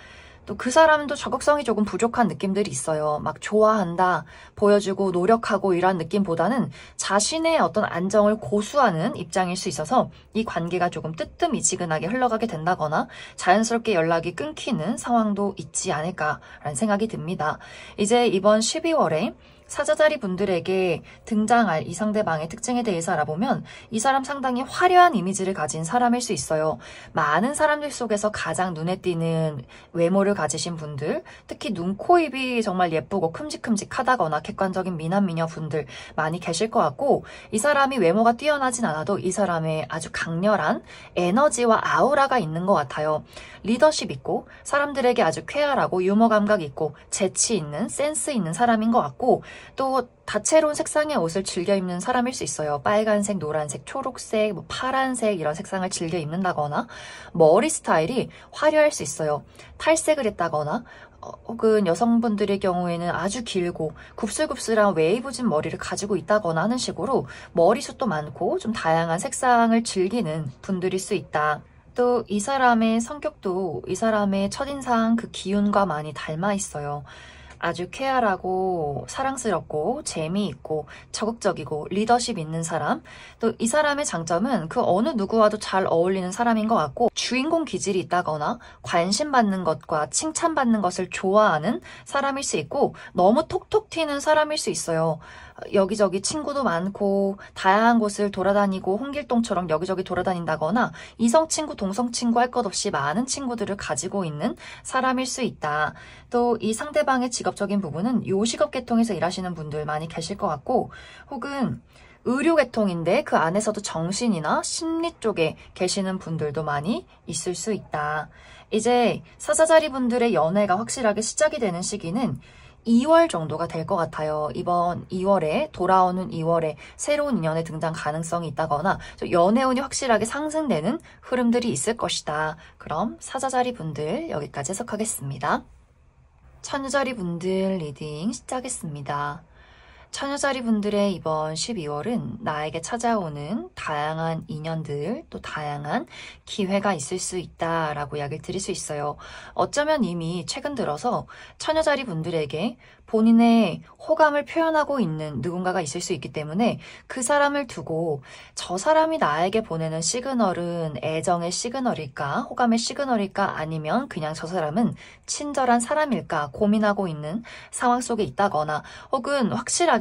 Speaker 1: 또 그 사람도 적극성이 조금 부족한 느낌들이 있어요. 막 좋아한다, 보여주고 노력하고 이런 느낌보다는 자신의 어떤 안정을 고수하는 입장일 수 있어서 이 관계가 조금 뜨뜻미지근하게 흘러가게 된다거나 자연스럽게 연락이 끊기는 상황도 있지 않을까라는 생각이 듭니다. 이제 이번 12월에 사자자리 분들에게 등장할 이 상대방의 특징에 대해서 알아보면 이 사람 상당히 화려한 이미지를 가진 사람일 수 있어요. 많은 사람들 속에서 가장 눈에 띄는 외모를 가지신 분들, 특히 눈, 코, 입이 정말 예쁘고 큼직큼직하다거나 객관적인 미남, 미녀 분들 많이 계실 것 같고 이 사람이 외모가 뛰어나진 않아도 이 사람의 아주 강렬한 에너지와 아우라가 있는 것 같아요. 리더십 있고 사람들에게 아주 쾌활하고 유머 감각 있고 재치 있는 센스 있는 사람인 것 같고 또 다채로운 색상의 옷을 즐겨 입는 사람일 수 있어요. 빨간색, 노란색, 초록색, 파란색 이런 색상을 즐겨 입는다거나 머리 스타일이 화려할 수 있어요. 탈색을 했다거나 혹은 여성분들의 경우에는 아주 길고 굽슬굽슬한 웨이브진 머리를 가지고 있다거나 하는 식으로 머리숱도 많고 좀 다양한 색상을 즐기는 분들일 수 있다. 또 이 사람의 성격도 이 사람의 첫인상 그 기운과 많이 닮아 있어요. 아주 쾌활하고 사랑스럽고 재미있고 적극적이고 리더십 있는 사람. 또 이 사람의 장점은 그 어느 누구와도 잘 어울리는 사람인 것 같고 주인공 기질이 있다거나 관심받는 것과 칭찬받는 것을 좋아하는 사람일 수 있고 너무 톡톡 튀는 사람일 수 있어요. 여기저기 친구도 많고 다양한 곳을 돌아다니고 홍길동처럼 여기저기 돌아다닌다거나 이성 친구, 동성 친구 할 것 없이 많은 친구들을 가지고 있는 사람일 수 있다. 또 이 상대방의 직업적인 부분은 요식업 계통에서 일하시는 분들 많이 계실 것 같고 혹은 의료 계통인데 그 안에서도 정신이나 심리 쪽에 계시는 분들도 많이 있을 수 있다. 이제 사자자리 분들의 연애가 확실하게 시작이 되는 시기는 2월 정도가 될 것 같아요. 이번 2월에 돌아오는 2월에 새로운 인연의 등장 가능성이 있다거나 연애운이 확실하게 상승되는 흐름들이 있을 것이다. 그럼 사자자리 분들 여기까지 해석하겠습니다. 처녀자리 분들 리딩 시작하겠습니다. 처녀자리 분들의 이번 12월은 나에게 찾아오는 다양한 인연들 또 다양한 기회가 있을 수 있다라고 이야기를 드릴 수 있어요. 어쩌면 이미 최근 들어서 처녀자리 분들에게 본인의 호감을 표현하고 있는 누군가가 있을 수 있기 때문에 그 사람을 두고 저 사람이 나에게 보내는 시그널은 애정의 시그널일까 호감의 시그널일까 아니면 그냥 저 사람은 친절한 사람일까 고민하고 있는 상황 속에 있다거나 혹은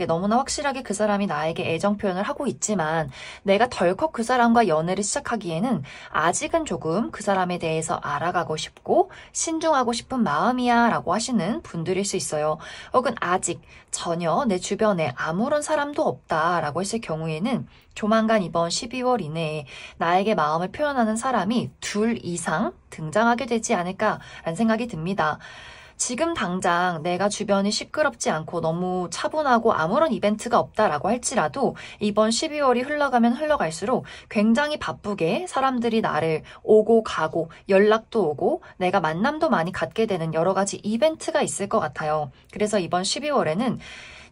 Speaker 1: 너무나 확실하게 그 사람이 나에게 애정 표현을 하고 있지만 내가 덜컥 그 사람과 연애를 시작하기에는 아직은 조금 그 사람에 대해서 알아가고 싶고 신중하고 싶은 마음이야 라고 하시는 분들일 수 있어요. 혹은 아직 전혀 내 주변에 아무런 사람도 없다 라고 했을 경우에는 조만간 이번 12월 이내에 나에게 마음을 표현하는 사람이 2 이상 등장하게 되지 않을까라는 생각이 듭니다. 지금 당장 내가 주변이 시끄럽지 않고 너무 차분하고 아무런 이벤트가 없다라고 할지라도 이번 12월이 흘러가면 흘러갈수록 굉장히 바쁘게 사람들이 나를 오고 가고 연락도 오고 내가 만남도 많이 갖게 되는 여러 가지 이벤트가 있을 것 같아요. 그래서 이번 12월에는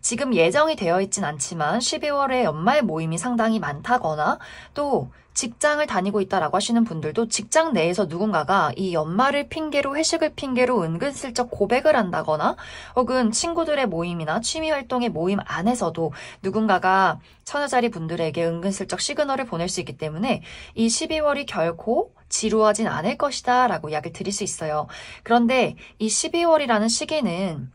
Speaker 1: 지금 예정이 되어 있진 않지만 12월에 연말 모임이 상당히 많다거나 또 직장을 다니고 있다라고 하시는 분들도 직장 내에서 누군가가 이 연말을 핑계로 회식을 핑계로 은근슬쩍 고백을 한다거나 혹은 친구들의 모임이나 취미활동의 모임 안에서도 누군가가 처녀자리 분들에게 은근슬쩍 시그널을 보낼 수 있기 때문에 이 12월이 결코 지루하진 않을 것이다 라고 이야기를 드릴 수 있어요. 그런데 이 12월이라는 시기는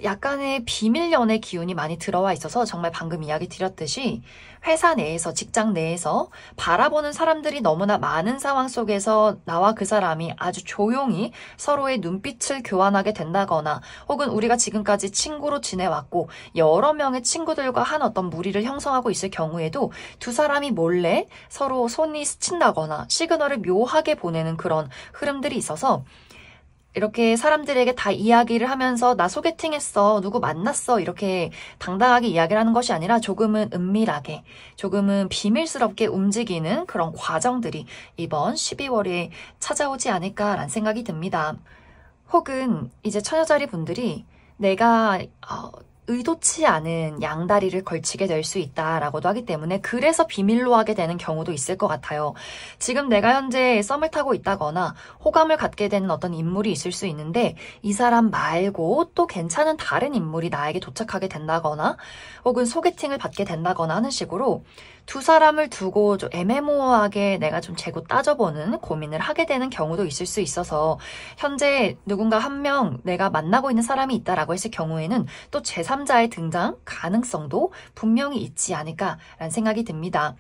Speaker 1: 약간의 비밀 연애 기운이 많이 들어와 있어서 정말 방금 이야기 드렸듯이 회사 내에서 직장 내에서 바라보는 사람들이 너무나 많은 상황 속에서 나와 그 사람이 아주 조용히 서로의 눈빛을 교환하게 된다거나 혹은 우리가 지금까지 친구로 지내왔고 여러 명의 친구들과 한 어떤 무리를 형성하고 있을 경우에도 두 사람이 몰래 서로 손이 스친다거나 시그널을 묘하게 보내는 그런 흐름들이 있어서 이렇게 사람들에게 다 이야기를 하면서 나 소개팅했어, 누구 만났어 이렇게 당당하게 이야기를 하는 것이 아니라 조금은 은밀하게, 조금은 비밀스럽게 움직이는 그런 과정들이 이번 12월에 찾아오지 않을까라는 생각이 듭니다. 혹은 이제 처녀자리 분들이 내가 의도치 않은 양다리를 걸치게 될 수 있다라고도 하기 때문에 그래서 비밀로 하게 되는 경우도 있을 것 같아요. 지금 내가 현재 썸을 타고 있다거나 호감을 갖게 되는 어떤 인물이 있을 수 있는데 이 사람 말고 또 괜찮은 다른 인물이 나에게 도착하게 된다거나 혹은 소개팅을 받게 된다거나 하는 식으로 두 사람을 두고 좀 애매모호하게 내가 좀 재고 따져보는 고민을 하게 되는 경우도 있을 수 있어서 현재 누군가 한 명 내가 만나고 있는 사람이 있다라고 했을 경우에는 또 제3자의 등장 가능성도 분명히 있지 않을까라는 생각이 듭니다.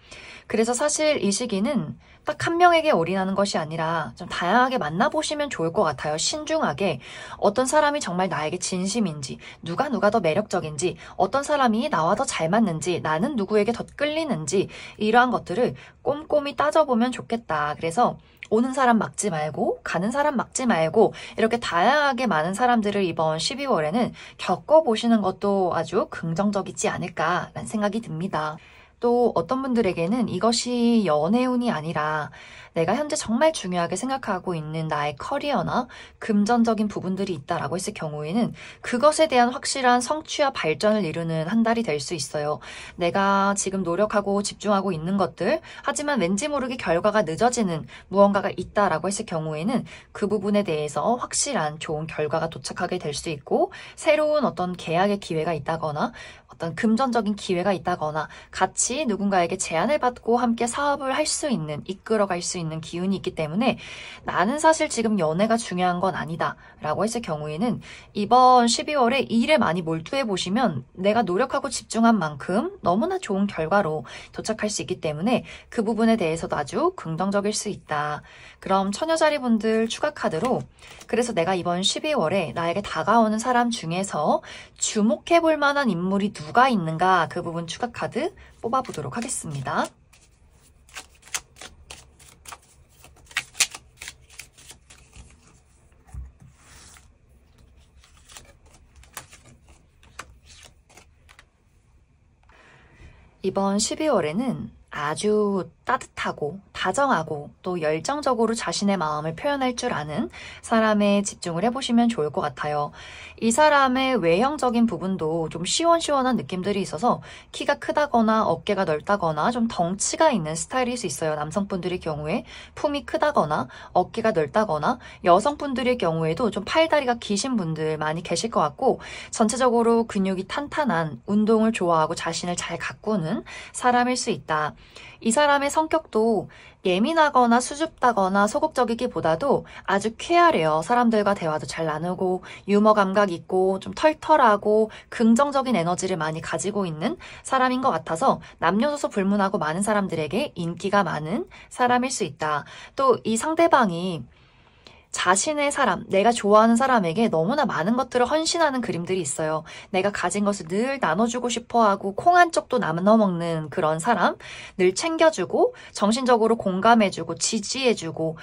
Speaker 1: 그래서 사실 이 시기는 딱 한 명에게 올인하는 것이 아니라 좀 다양하게 만나보시면 좋을 것 같아요. 신중하게 어떤 사람이 정말 나에게 진심인지, 누가 더 매력적인지, 어떤 사람이 나와 더 잘 맞는지, 나는 누구에게 더 끌리는지 이러한 것들을 꼼꼼히 따져보면 좋겠다. 그래서 오는 사람 막지 말고 가는 사람 막지 말고 이렇게 다양하게 많은 사람들을 이번 12월에는 겪어보시는 것도 아주 긍정적이지 않을까라는 생각이 듭니다. 또 어떤 분들에게는 이것이 연애운이 아니라 내가 현재 정말 중요하게 생각하고 있는 나의 커리어나 금전적인 부분들이 있다라고 했을 경우에는 그것에 대한 확실한 성취와 발전을 이루는 한 달이 될 수 있어요. 내가 지금 노력하고 집중하고 있는 것들, 하지만 왠지 모르게 결과가 늦어지는 무언가가 있다라고 했을 경우에는 그 부분에 대해서 확실한 좋은 결과가 도착하게 될 수 있고 새로운 어떤 계약의 기회가 있다거나 어떤 금전적인 기회가 있다거나 같이 누군가에게 제안을 받고 함께 사업을 할 수 있는, 이끌어갈 수 있는 기운이 있기 때문에 나는 사실 지금 연애가 중요한 건 아니다 라고 했을 경우에는 이번 12월에 일에 많이 몰두해 보시면 내가 노력하고 집중한 만큼 너무나 좋은 결과로 도착할 수 있기 때문에 그 부분에 대해서도 아주 긍정적일 수 있다. 그럼 처녀자리 분들 추가 카드로 그래서 내가 이번 12월에 나에게 다가오는 사람 중에서 주목해 볼 만한 인물이 누가 있는가 그 부분 추가 카드 뽑아보도록 하겠습니다. 이번 12월에는 아주 따뜻하고 다정하고 또 열정적으로 자신의 마음을 표현할 줄 아는 사람에 집중을 해보시면 좋을 것 같아요. 이 사람의 외형적인 부분도 좀 시원시원한 느낌들이 있어서 키가 크다거나 어깨가 넓다거나 좀 덩치가 있는 스타일일 수 있어요. 남성분들의 경우에 품이 크다거나 어깨가 넓다거나 여성분들의 경우에도 좀 팔다리가 기신 분들 많이 계실 것 같고 전체적으로 근육이 탄탄한 운동을 좋아하고 자신을 잘 가꾸는 사람일 수 있다. 이 사람의 성격도 예민하거나 수줍다거나 소극적이기보다도 아주 쾌활해요. 사람들과 대화도 잘 나누고 유머 감각 있고 좀 털털하고 긍정적인 에너지를 많이 가지고 있는 사람인 것 같아서 남녀노소 불문하고 많은 사람들에게 인기가 많은 사람일 수 있다. 또 이 상대방이 자신의 사람, 내가 좋아하는 사람에게 너무나 많은 것들을 헌신하는 그림들이 있어요. 내가 가진 것을 늘 나눠주고 싶어하고 콩 한 쪽도 나눠 먹는 그런 사람, 늘 챙겨주고 정신적으로 공감해주고 지지해주고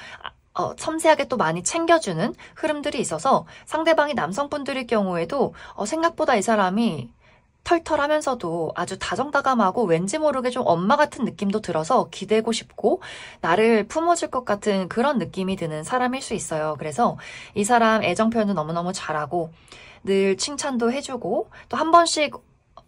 Speaker 1: 섬세하게 또 많이 챙겨주는 흐름들이 있어서 상대방이 남성분들일 경우에도 생각보다 이 사람이 털털하면서도 아주 다정다감하고 왠지 모르게 좀 엄마 같은 느낌도 들어서 기대고 싶고 나를 품어줄 것 같은 그런 느낌이 드는 사람일 수 있어요. 그래서 이 사람 애정 표현도 너무너무 잘하고 늘 칭찬도 해주고 또 한 번씩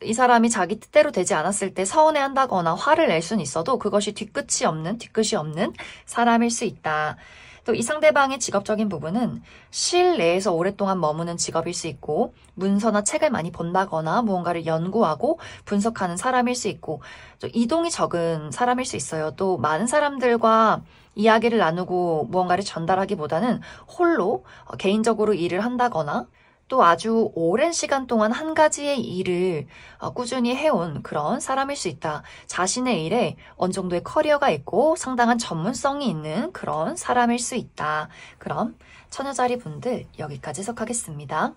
Speaker 1: 이 사람이 자기 뜻대로 되지 않았을 때 서운해한다거나 화를 낼 수는 있어도 그것이 뒤끝이 없는 사람일 수 있다. 또 이 상대방의 직업적인 부분은 실내에서 오랫동안 머무는 직업일 수 있고 문서나 책을 많이 본다거나 무언가를 연구하고 분석하는 사람일 수 있고 좀 이동이 적은 사람일 수 있어요. 또 많은 사람들과 이야기를 나누고 무언가를 전달하기보다는 홀로 개인적으로 일을 한다거나 또 아주 오랜 시간 동안 한 가지의 일을 꾸준히 해온 그런 사람일 수 있다. 자신의 일에 어느 정도의 커리어가 있고 상당한 전문성이 있는 그런 사람일 수 있다. 그럼 처녀자리 분들 여기까지 해석하겠습니다.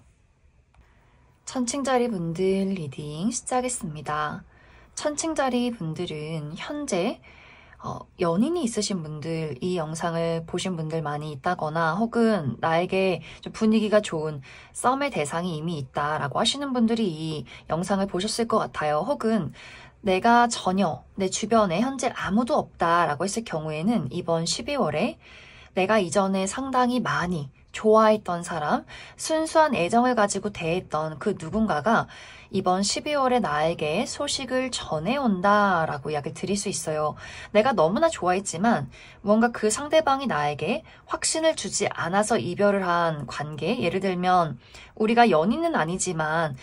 Speaker 1: 천칭자리 분들 리딩 시작하겠습니다. 천칭자리 분들은 현재 연인이 있으신 분들, 이 영상을 보신 분들 많이 있다거나 혹은 나에게 좀 분위기가 좋은 썸의 대상이 이미 있다라고 하시는 분들이 이 영상을 보셨을 것 같아요. 혹은 내가 전혀 내 주변에 현재 아무도 없다라고 했을 경우에는 이번 12월에 내가 이전에 상당히 많이 좋아했던 사람, 순수한 애정을 가지고 대했던 그 누군가가 이번 12월에 나에게 소식을 전해온다라고 이야기를 드릴 수 있어요. 내가 너무나 좋아했지만 뭔가 그 상대방이 나에게 확신을 주지 않아서 이별을 한 관계, 예를 들면 우리가 연인은 아니지만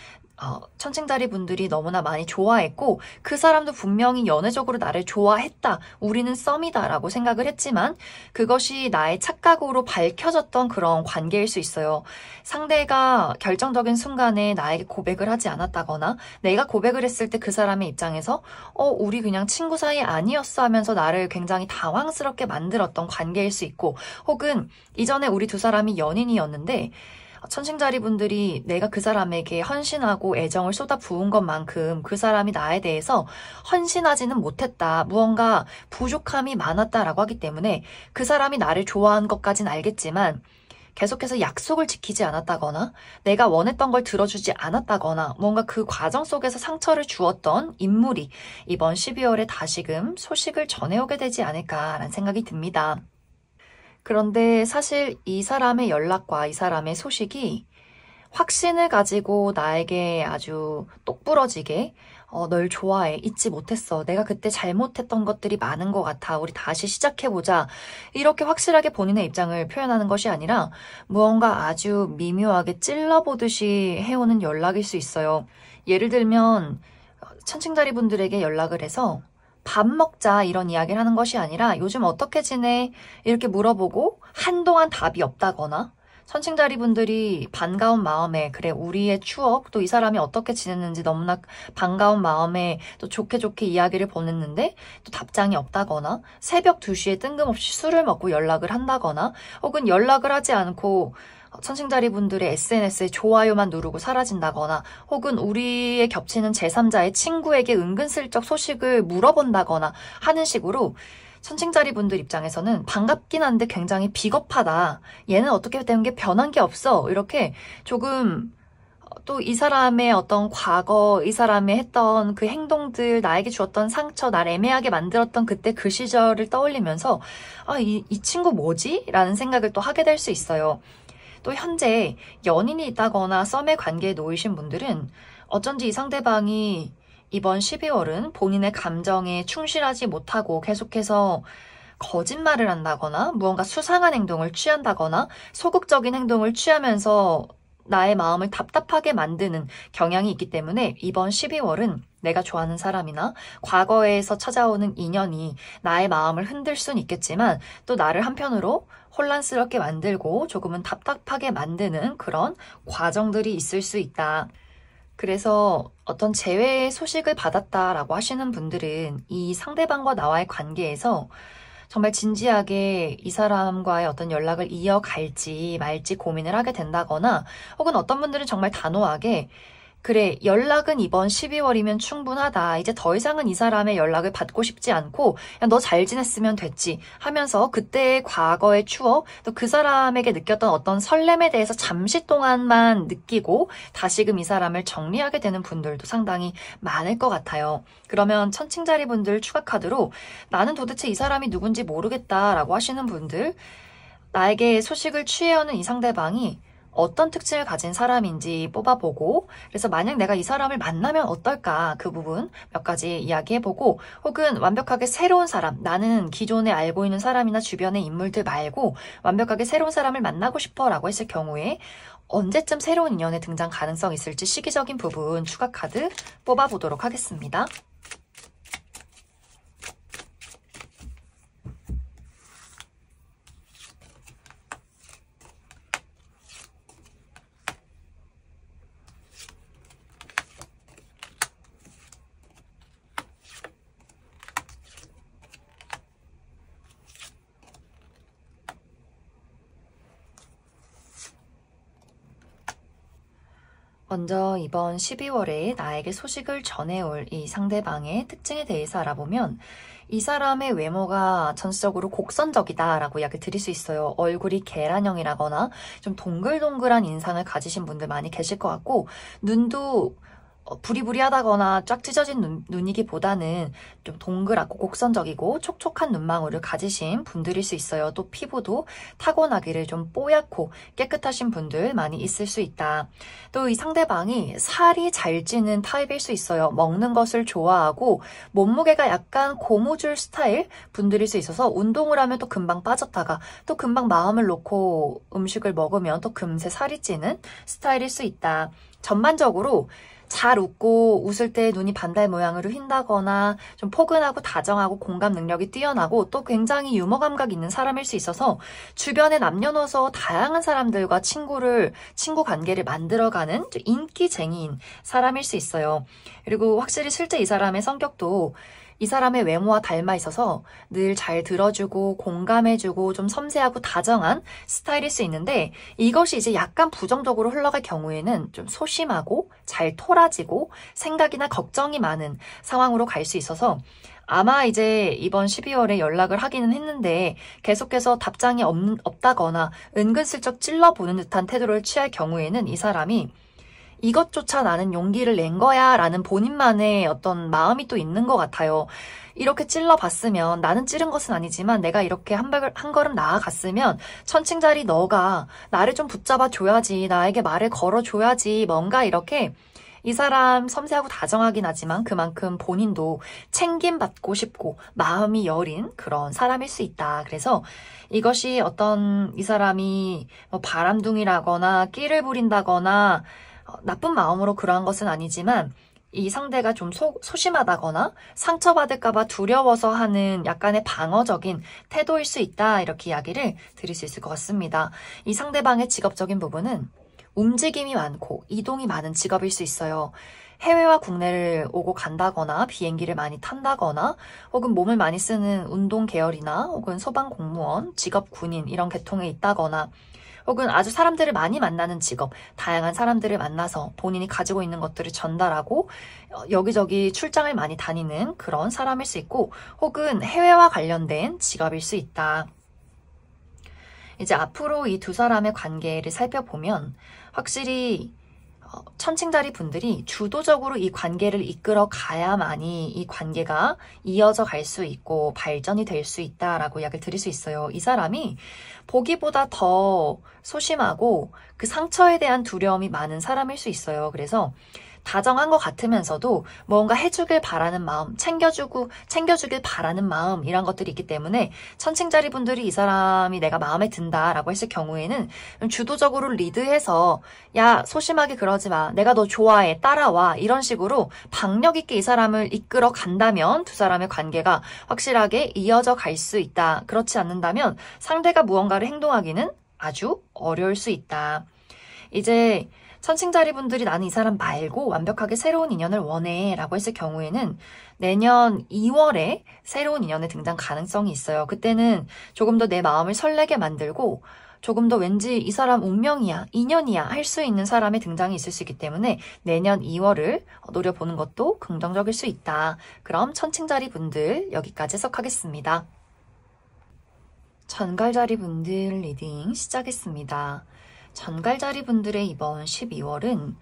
Speaker 1: 천칭자리 분들이 너무나 많이 좋아했고 그 사람도 분명히 연애적으로 나를 좋아했다. 우리는 썸이다 라고 생각을 했지만 그것이 나의 착각으로 밝혀졌던 그런 관계일 수 있어요. 상대가 결정적인 순간에 나에게 고백을 하지 않았다거나 내가 고백을 했을 때 그 사람의 입장에서 우리 그냥 친구 사이 아니었어 하면서 나를 굉장히 당황스럽게 만들었던 관계일 수 있고 혹은 이전에 우리 두 사람이 연인이었는데 천칭자리 분들이 내가 그 사람에게 헌신하고 애정을 쏟아 부은 것만큼 그 사람이 나에 대해서 헌신하지는 못했다. 무언가 부족함이 많았다라고 하기 때문에 그 사람이 나를 좋아한 것까진 알겠지만 계속해서 약속을 지키지 않았다거나 내가 원했던 걸 들어주지 않았다거나 뭔가 그 과정 속에서 상처를 주었던 인물이 이번 12월에 다시금 소식을 전해오게 되지 않을까라는 생각이 듭니다. 그런데 사실 이 사람의 연락과 이 사람의 소식이 확신을 가지고 나에게 아주 똑부러지게 널 좋아해, 잊지 못했어, 내가 그때 잘못했던 것들이 많은 것 같아, 우리 다시 시작해보자 이렇게 확실하게 본인의 입장을 표현하는 것이 아니라 무언가 아주 미묘하게 찔러보듯이 해오는 연락일 수 있어요. 예를 들면 천칭자리 분들에게 연락을 해서 밥 먹자 이런 이야기를 하는 것이 아니라 요즘 어떻게 지내? 이렇게 물어보고 한동안 답이 없다거나 천칭자리 분들이 반가운 마음에 그래 우리의 추억 또 이 사람이 어떻게 지냈는지 너무나 반가운 마음에 또 좋게 이야기를 보냈는데 또 답장이 없다거나 새벽 2시에 뜬금없이 술을 먹고 연락을 한다거나 혹은 연락을 하지 않고 천칭자리 분들의 SNS에 좋아요만 누르고 사라진다거나 혹은 우리의 겹치는 제3자의 친구에게 은근슬쩍 소식을 물어본다거나 하는 식으로 천칭자리 분들 입장에서는 반갑긴 한데 굉장히 비겁하다. 얘는 어떻게 된 게 변한 게 없어. 이렇게 조금 또 이 사람의 어떤 과거, 이 사람이 했던 그 행동들, 나에게 주었던 상처, 날 애매하게 만들었던 그때 그 시절을 떠올리면서 이 친구 뭐지? 라는 생각을 또 하게 될 수 있어요. 또 현재 연인이 있다거나 썸의 관계에 놓이신 분들은 어쩐지 이 상대방이 이번 12월은 본인의 감정에 충실하지 못하고 계속해서 거짓말을 한다거나 무언가 수상한 행동을 취한다거나 소극적인 행동을 취하면서 나의 마음을 답답하게 만드는 경향이 있기 때문에 이번 12월은 내가 좋아하는 사람이나 과거에서 찾아오는 인연이 나의 마음을 흔들 수는 있겠지만 또 나를 한편으로 혼란스럽게 만들고 조금은 답답하게 만드는 그런 과정들이 있을 수 있다. 그래서 어떤 재회의 소식을 받았다라고 하시는 분들은 이 상대방과 나와의 관계에서 정말 진지하게 이 사람과의 어떤 연락을 이어갈지 말지 고민을 하게 된다거나 혹은 어떤 분들은 정말 단호하게 그래, 연락은 이번 12월이면 충분하다. 이제 더 이상은 이 사람의 연락을 받고 싶지 않고 너 잘 지냈으면 됐지 하면서 그때의 과거의 추억 또 그 사람에게 느꼈던 어떤 설렘에 대해서 잠시 동안만 느끼고 다시금 이 사람을 정리하게 되는 분들도 상당히 많을 것 같아요. 그러면 천칭자리 분들 추가 카드로 나는 도대체 이 사람이 누군지 모르겠다라고 하시는 분들 나에게 소식을 취해오는 이 상대방이 어떤 특징을 가진 사람인지 뽑아보고, 그래서 만약 내가 이 사람을 만나면 어떨까 그 부분 몇 가지 이야기해보고, 혹은 완벽하게 새로운 사람, 나는 기존에 알고 있는 사람이나 주변의 인물들 말고 완벽하게 새로운 사람을 만나고 싶어 라고 했을 경우에 언제쯤 새로운 인연의 등장 가능성이 있을지 시기적인 부분 추가 카드 뽑아보도록 하겠습니다. 먼저 이번 12월에 나에게 소식을 전해올 이 상대방의 특징에 대해서 알아보면 이 사람의 외모가 전체적으로 곡선적이다라고 이야기 드릴 수 있어요. 얼굴이 계란형이라거나 좀 동글동글한 인상을 가지신 분들 많이 계실 것 같고, 눈도 부리부리하다거나 쫙 찢어진 눈이기보다는 좀 동그랗고 곡선적이고 촉촉한 눈망울을 가지신 분들일 수 있어요. 또 피부도 타고나기를 좀 뽀얗고 깨끗하신 분들 많이 있을 수 있다. 또 이 상대방이 살이 잘 찌는 타입일 수 있어요. 먹는 것을 좋아하고 몸무게가 약간 고무줄 스타일 분들일 수 있어서 운동을 하면 또 금방 빠졌다가 또 금방 마음을 놓고 음식을 먹으면 또 금세 살이 찌는 스타일일 수 있다. 전반적으로 잘 웃고 웃을 때 눈이 반달 모양으로 휜다거나 좀 포근하고 다정하고 공감 능력이 뛰어나고 또 굉장히 유머 감각 있는 사람일 수 있어서 주변에 남녀노소 다양한 사람들과 친구 관계를 만들어가는 좀 인기쟁이인 사람일 수 있어요. 그리고 확실히 실제 이 사람의 성격도 이 사람의 외모와 닮아 있어서 늘 잘 들어주고 공감해주고 좀 섬세하고 다정한 스타일일 수 있는데, 이것이 이제 약간 부정적으로 흘러갈 경우에는 좀 소심하고 잘 토라지고 생각이나 걱정이 많은 상황으로 갈 수 있어서 아마 이제 이번 12월에 연락을 하기는 했는데 계속해서 답장이 없다거나 은근슬쩍 찔러보는 듯한 태도를 취할 경우에는 이 사람이 이것조차 나는 용기를 낸 거야 라는 본인만의 어떤 마음이 또 있는 것 같아요. 이렇게 찔러봤으면, 나는 찌른 것은 아니지만 내가 이렇게 한 걸음 나아갔으면 천칭자리 너가 나를 좀 붙잡아 줘야지, 나에게 말을 걸어줘야지, 뭔가 이렇게 이 사람 섬세하고 다정하긴 하지만 그만큼 본인도 챙김받고 싶고 마음이 여린 그런 사람일 수 있다. 그래서 이것이 어떤 이 사람이 바람둥이라거나 끼를 부린다거나 나쁜 마음으로 그러한 것은 아니지만 이 상대가 좀 소심하다거나 상처받을까봐 두려워서 하는 약간의 방어적인 태도일 수 있다. 이렇게 이야기를 드릴 수 있을 것 같습니다. 이 상대방의 직업적인 부분은 움직임이 많고 이동이 많은 직업일 수 있어요. 해외와 국내를 오고 간다거나 비행기를 많이 탄다거나 혹은 몸을 많이 쓰는 운동 계열이나 혹은 소방 공무원, 직업 군인 이런 계통에 있다거나 혹은 아주 사람들을 많이 만나는 직업, 다양한 사람들을 만나서 본인이 가지고 있는 것들을 전달하고 여기저기 출장을 많이 다니는 그런 사람일 수 있고, 혹은 해외와 관련된 직업일 수 있다. 이제 앞으로 이 두 사람의 관계를 살펴보면 확실히 천칭자리 분들이 주도적으로 이 관계를 이끌어 가야만이 이 관계가 이어져 갈 수 있고 발전이 될 수 있다라고 이야기를 드릴 수 있어요. 이 사람이 보기보다 더 소심하고 그 상처에 대한 두려움이 많은 사람일 수 있어요. 그래서 다정한 것 같으면서도 뭔가 해주길 바라는 마음, 챙겨주길 바라는 마음, 이런 것들이 있기 때문에 천칭자리 분들이 이 사람이 내가 마음에 든다라고 했을 경우에는 주도적으로 리드해서 야, 소심하게 그러지 마, 내가 너 좋아해, 따라와, 이런 식으로 박력 있게 이 사람을 이끌어 간다면 두 사람의 관계가 확실하게 이어져 갈 수 있다. 그렇지 않는다면 상대가 무언가를 행동하기는 아주 어려울 수 있다. 이제 천칭자리 분들이 나는 이 사람 말고 완벽하게 새로운 인연을 원해 라고 했을 경우에는 내년 2월에 새로운 인연의 등장 가능성이 있어요. 그때는 조금 더 내 마음을 설레게 만들고 조금 더 왠지 이 사람 운명이야, 인연이야 할 수 있는 사람의 등장이 있을 수 있기 때문에 내년 2월을 노려보는 것도 긍정적일 수 있다. 그럼 천칭자리 분들 여기까지 해석하겠습니다. 전갈자리 분들 리딩 시작했습니다. 전갈자리 분들의 이번 12월은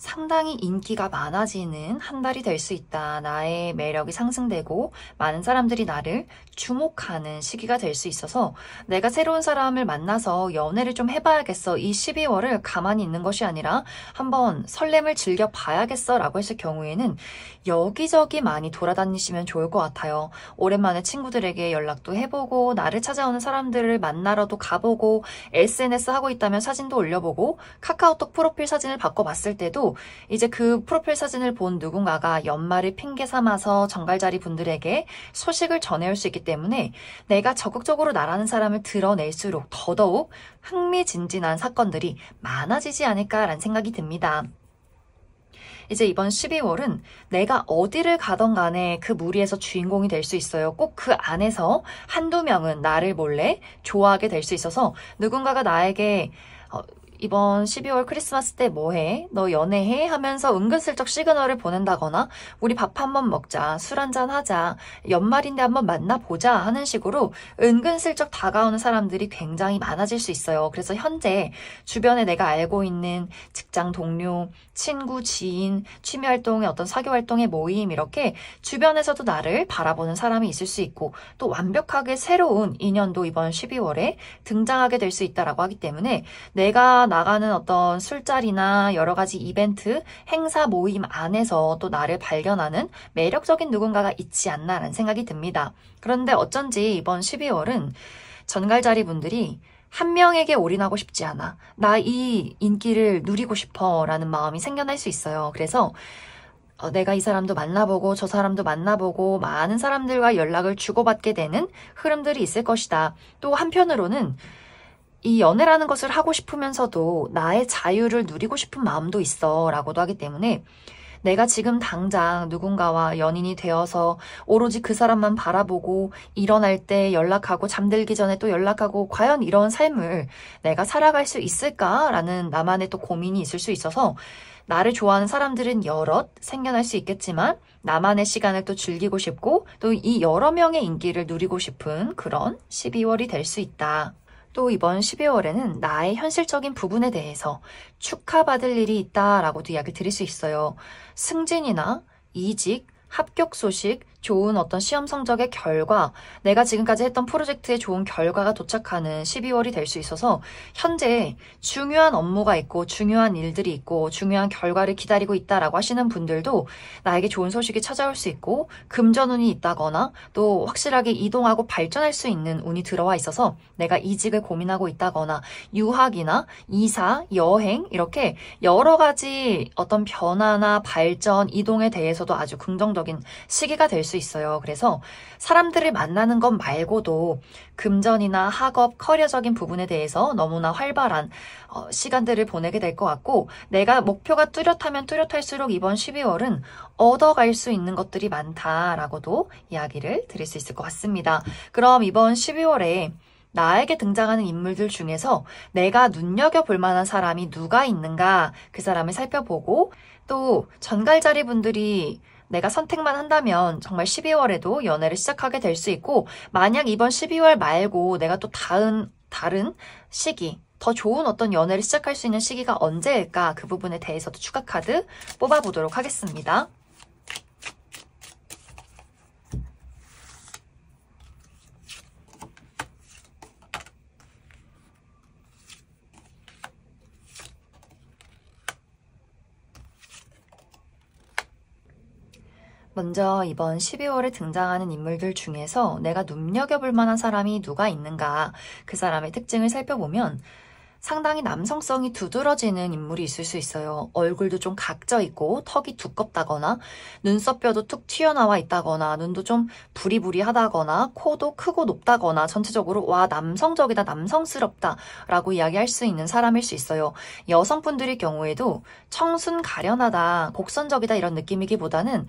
Speaker 1: 상당히 인기가 많아지는 한 달이 될 수 있다. 나의 매력이 상승되고 많은 사람들이 나를 주목하는 시기가 될 수 있어서 내가 새로운 사람을 만나서 연애를 좀 해봐야겠어. 이 12월을 가만히 있는 것이 아니라 한번 설렘을 즐겨봐야겠어 라고 했을 경우에는 여기저기 많이 돌아다니시면 좋을 것 같아요. 오랜만에 친구들에게 연락도 해보고 나를 찾아오는 사람들을 만나러도 가보고 SNS 하고 있다면 사진도 올려보고 카카오톡 프로필 사진을 바꿔봤을 때도 이제 그 프로필 사진을 본 누군가가 연말을 핑계 삼아서 정갈자리 분들에게 소식을 전해올 수 있기 때문에 내가 적극적으로 나라는 사람을 드러낼수록 더더욱 흥미진진한 사건들이 많아지지 않을까라는 생각이 듭니다. 이제 이번 12월은 내가 어디를 가던 간에 그 무리에서 주인공이 될 수 있어요. 꼭 그 안에서 한두 명은 나를 몰래 좋아하게 될 수 있어서 누군가가 나에게 이번 12월 크리스마스 때 뭐해? 너 연애해? 하면서 은근슬쩍 시그널을 보낸다거나 우리 밥 한번 먹자, 술 한잔 하자, 연말인데 한번 만나보자 하는 식으로 은근슬쩍 다가오는 사람들이 굉장히 많아질 수 있어요. 그래서 현재 주변에 내가 알고 있는 직장 동료, 친구, 지인, 취미활동의 어떤 사교활동의 모임 이렇게 주변에서도 나를 바라보는 사람이 있을 수 있고 또 완벽하게 새로운 인연도 이번 12월에 등장하게 될 수 있다라고 하기 때문에 내가 나가는 어떤 술자리나 여러 가지 이벤트, 행사 모임 안에서 또 나를 발견하는 매력적인 누군가가 있지 않나라는 생각이 듭니다. 그런데 어쩐지 이번 12월은 전갈자리 분들이 한 명에게 올인하고 싶지 않아. 나 이 인기를 누리고 싶어 라는 마음이 생겨날 수 있어요. 그래서 내가 이 사람도 만나보고 저 사람도 만나보고 많은 사람들과 연락을 주고받게 되는 흐름들이 있을 것이다. 또 한편으로는 이 연애라는 것을 하고 싶으면서도 나의 자유를 누리고 싶은 마음도 있어 라고도 하기 때문에 내가 지금 당장 누군가와 연인이 되어서 오로지 그 사람만 바라보고 일어날 때 연락하고 잠들기 전에 또 연락하고 과연 이런 삶을 내가 살아갈 수 있을까라는 나만의 또 고민이 있을 수 있어서 나를 좋아하는 사람들은 여럿 생겨날 수 있겠지만 나만의 시간을 또 즐기고 싶고 또 이 여러 명의 인기를 누리고 싶은 그런 12월이 될 수 있다. 또 이번 12월에는 나의 현실적인 부분에 대해서 축하받을 일이 있다라고도 이야기를 드릴 수 있어요. 승진이나 이직, 합격 소식, 좋은 어떤 시험 성적의 결과, 내가 지금까지 했던 프로젝트의 좋은 결과가 도착하는 12월이 될 수 있어서 현재 중요한 업무가 있고 중요한 일들이 있고 중요한 결과를 기다리고 있다라고 하시는 분들도 나에게 좋은 소식이 찾아올 수 있고 금전운이 있다거나 또 확실하게 이동하고 발전할 수 있는 운이 들어와 있어서 내가 이직을 고민하고 있다거나 유학이나 이사, 여행 이렇게 여러 가지 어떤 변화나 발전, 이동에 대해서도 아주 긍정적인 시기가 될 수 있어요. 그래서 사람들을 만나는 것 말고도 금전이나 학업, 커리어적인 부분에 대해서 너무나 활발한 시간들을 보내게 될 것 같고 내가 목표가 뚜렷하면 뚜렷할수록 이번 12월은 얻어갈 수 있는 것들이 많다라고도 이야기를 드릴 수 있을 것 같습니다. 그럼 이번 12월에 나에게 등장하는 인물들 중에서 내가 눈여겨볼 만한 사람이 누가 있는가 그 사람을 살펴보고 또 전갈자리 분들이 내가 선택만 한다면 정말 12월에도 연애를 시작하게 될 수 있고 만약 이번 12월 말고 내가 또 다른 시기 더 좋은 어떤 연애를 시작할 수 있는 시기가 언제일까 그 부분에 대해서도 추가 카드 뽑아보도록 하겠습니다. 먼저 이번 12월에 등장하는 인물들 중에서 내가 눈여겨볼 만한 사람이 누가 있는가 그 사람의 특징을 살펴보면 상당히 남성성이 두드러지는 인물이 있을 수 있어요. 얼굴도 좀 각져 있고 턱이 두껍다거나 눈썹뼈도 툭 튀어나와 있다거나 눈도 좀 부리부리하다거나 코도 크고 높다거나 전체적으로 와 남성적이다 남성스럽다 라고 이야기할 수 있는 사람일 수 있어요. 여성분들의 경우에도 청순 가련하다 곡선적이다 이런 느낌이기보다는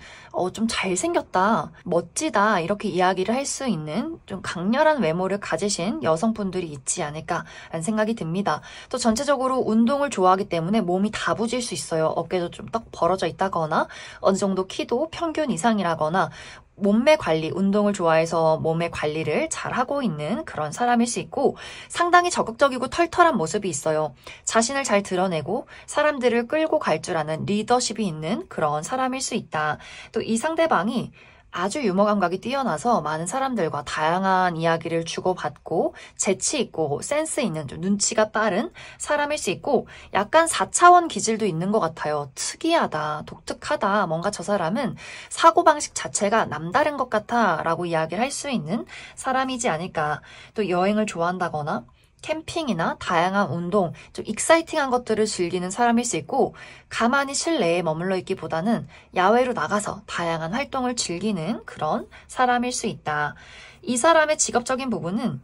Speaker 1: 좀 잘생겼다 멋지다 이렇게 이야기를 할 수 있는 좀 강렬한 외모를 가지신 여성분들이 있지 않을까라는 생각이 듭니다. 있다. 또 전체적으로 운동을 좋아하기 때문에 몸이 다부질 수 있어요. 어깨도 좀 떡 벌어져 있다거나 어느 정도 키도 평균 이상이라거나 몸매 관리, 운동을 좋아해서 몸매 관리를 잘하고 있는 그런 사람일 수 있고 상당히 적극적이고 털털한 모습이 있어요. 자신을 잘 드러내고 사람들을 끌고 갈 줄 아는 리더십이 있는 그런 사람일 수 있다. 또 이 상대방이 아주 유머 감각이 뛰어나서 많은 사람들과 다양한 이야기를 주고받고 재치 있고 센스 있는 좀 눈치가 빠른 사람일 수 있고 약간 4차원 기질도 있는 것 같아요. 특이하다, 독특하다, 뭔가 저 사람은 사고방식 자체가 남다른 것 같아 라고 이야기를 할 수 있는 사람이지 않을까. 또 여행을 좋아한다거나 캠핑이나 다양한 운동, 좀 익사이팅한 것들을 즐기는 사람일 수 있고 가만히 실내에 머물러 있기보다는 야외로 나가서 다양한 활동을 즐기는 그런 사람일 수 있다. 이 사람의 직업적인 부분은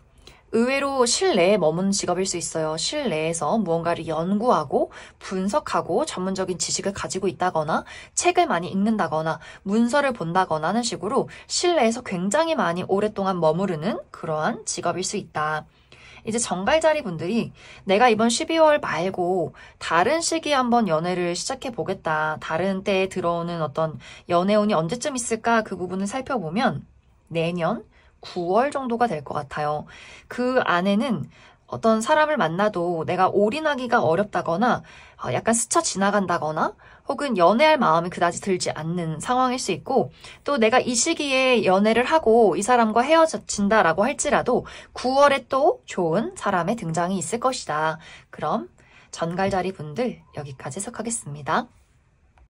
Speaker 1: 의외로 실내에 머무는 직업일 수 있어요. 실내에서 무언가를 연구하고 분석하고 전문적인 지식을 가지고 있다거나 책을 많이 읽는다거나 문서를 본다거나 하는 식으로 실내에서 굉장히 많이 오랫동안 머무르는 그러한 직업일 수 있다. 이제 정갈자리 분들이 내가 이번 12월 말고 다른 시기에 한번 연애를 시작해 보겠다. 다른 때에 들어오는 어떤 연애운이 언제쯤 있을까 그 부분을 살펴보면 내년 9월 정도가 될 것 같아요. 그 안에는 어떤 사람을 만나도 내가 올인하기가 어렵다거나 약간 스쳐 지나간다거나 혹은 연애할 마음이 그다지 들지 않는 상황일 수 있고 또 내가 이 시기에 연애를 하고 이 사람과 헤어진다라고 할지라도 9월에 또 좋은 사람의 등장이 있을 것이다. 그럼 전갈자리 분들 여기까지 해석하겠습니다.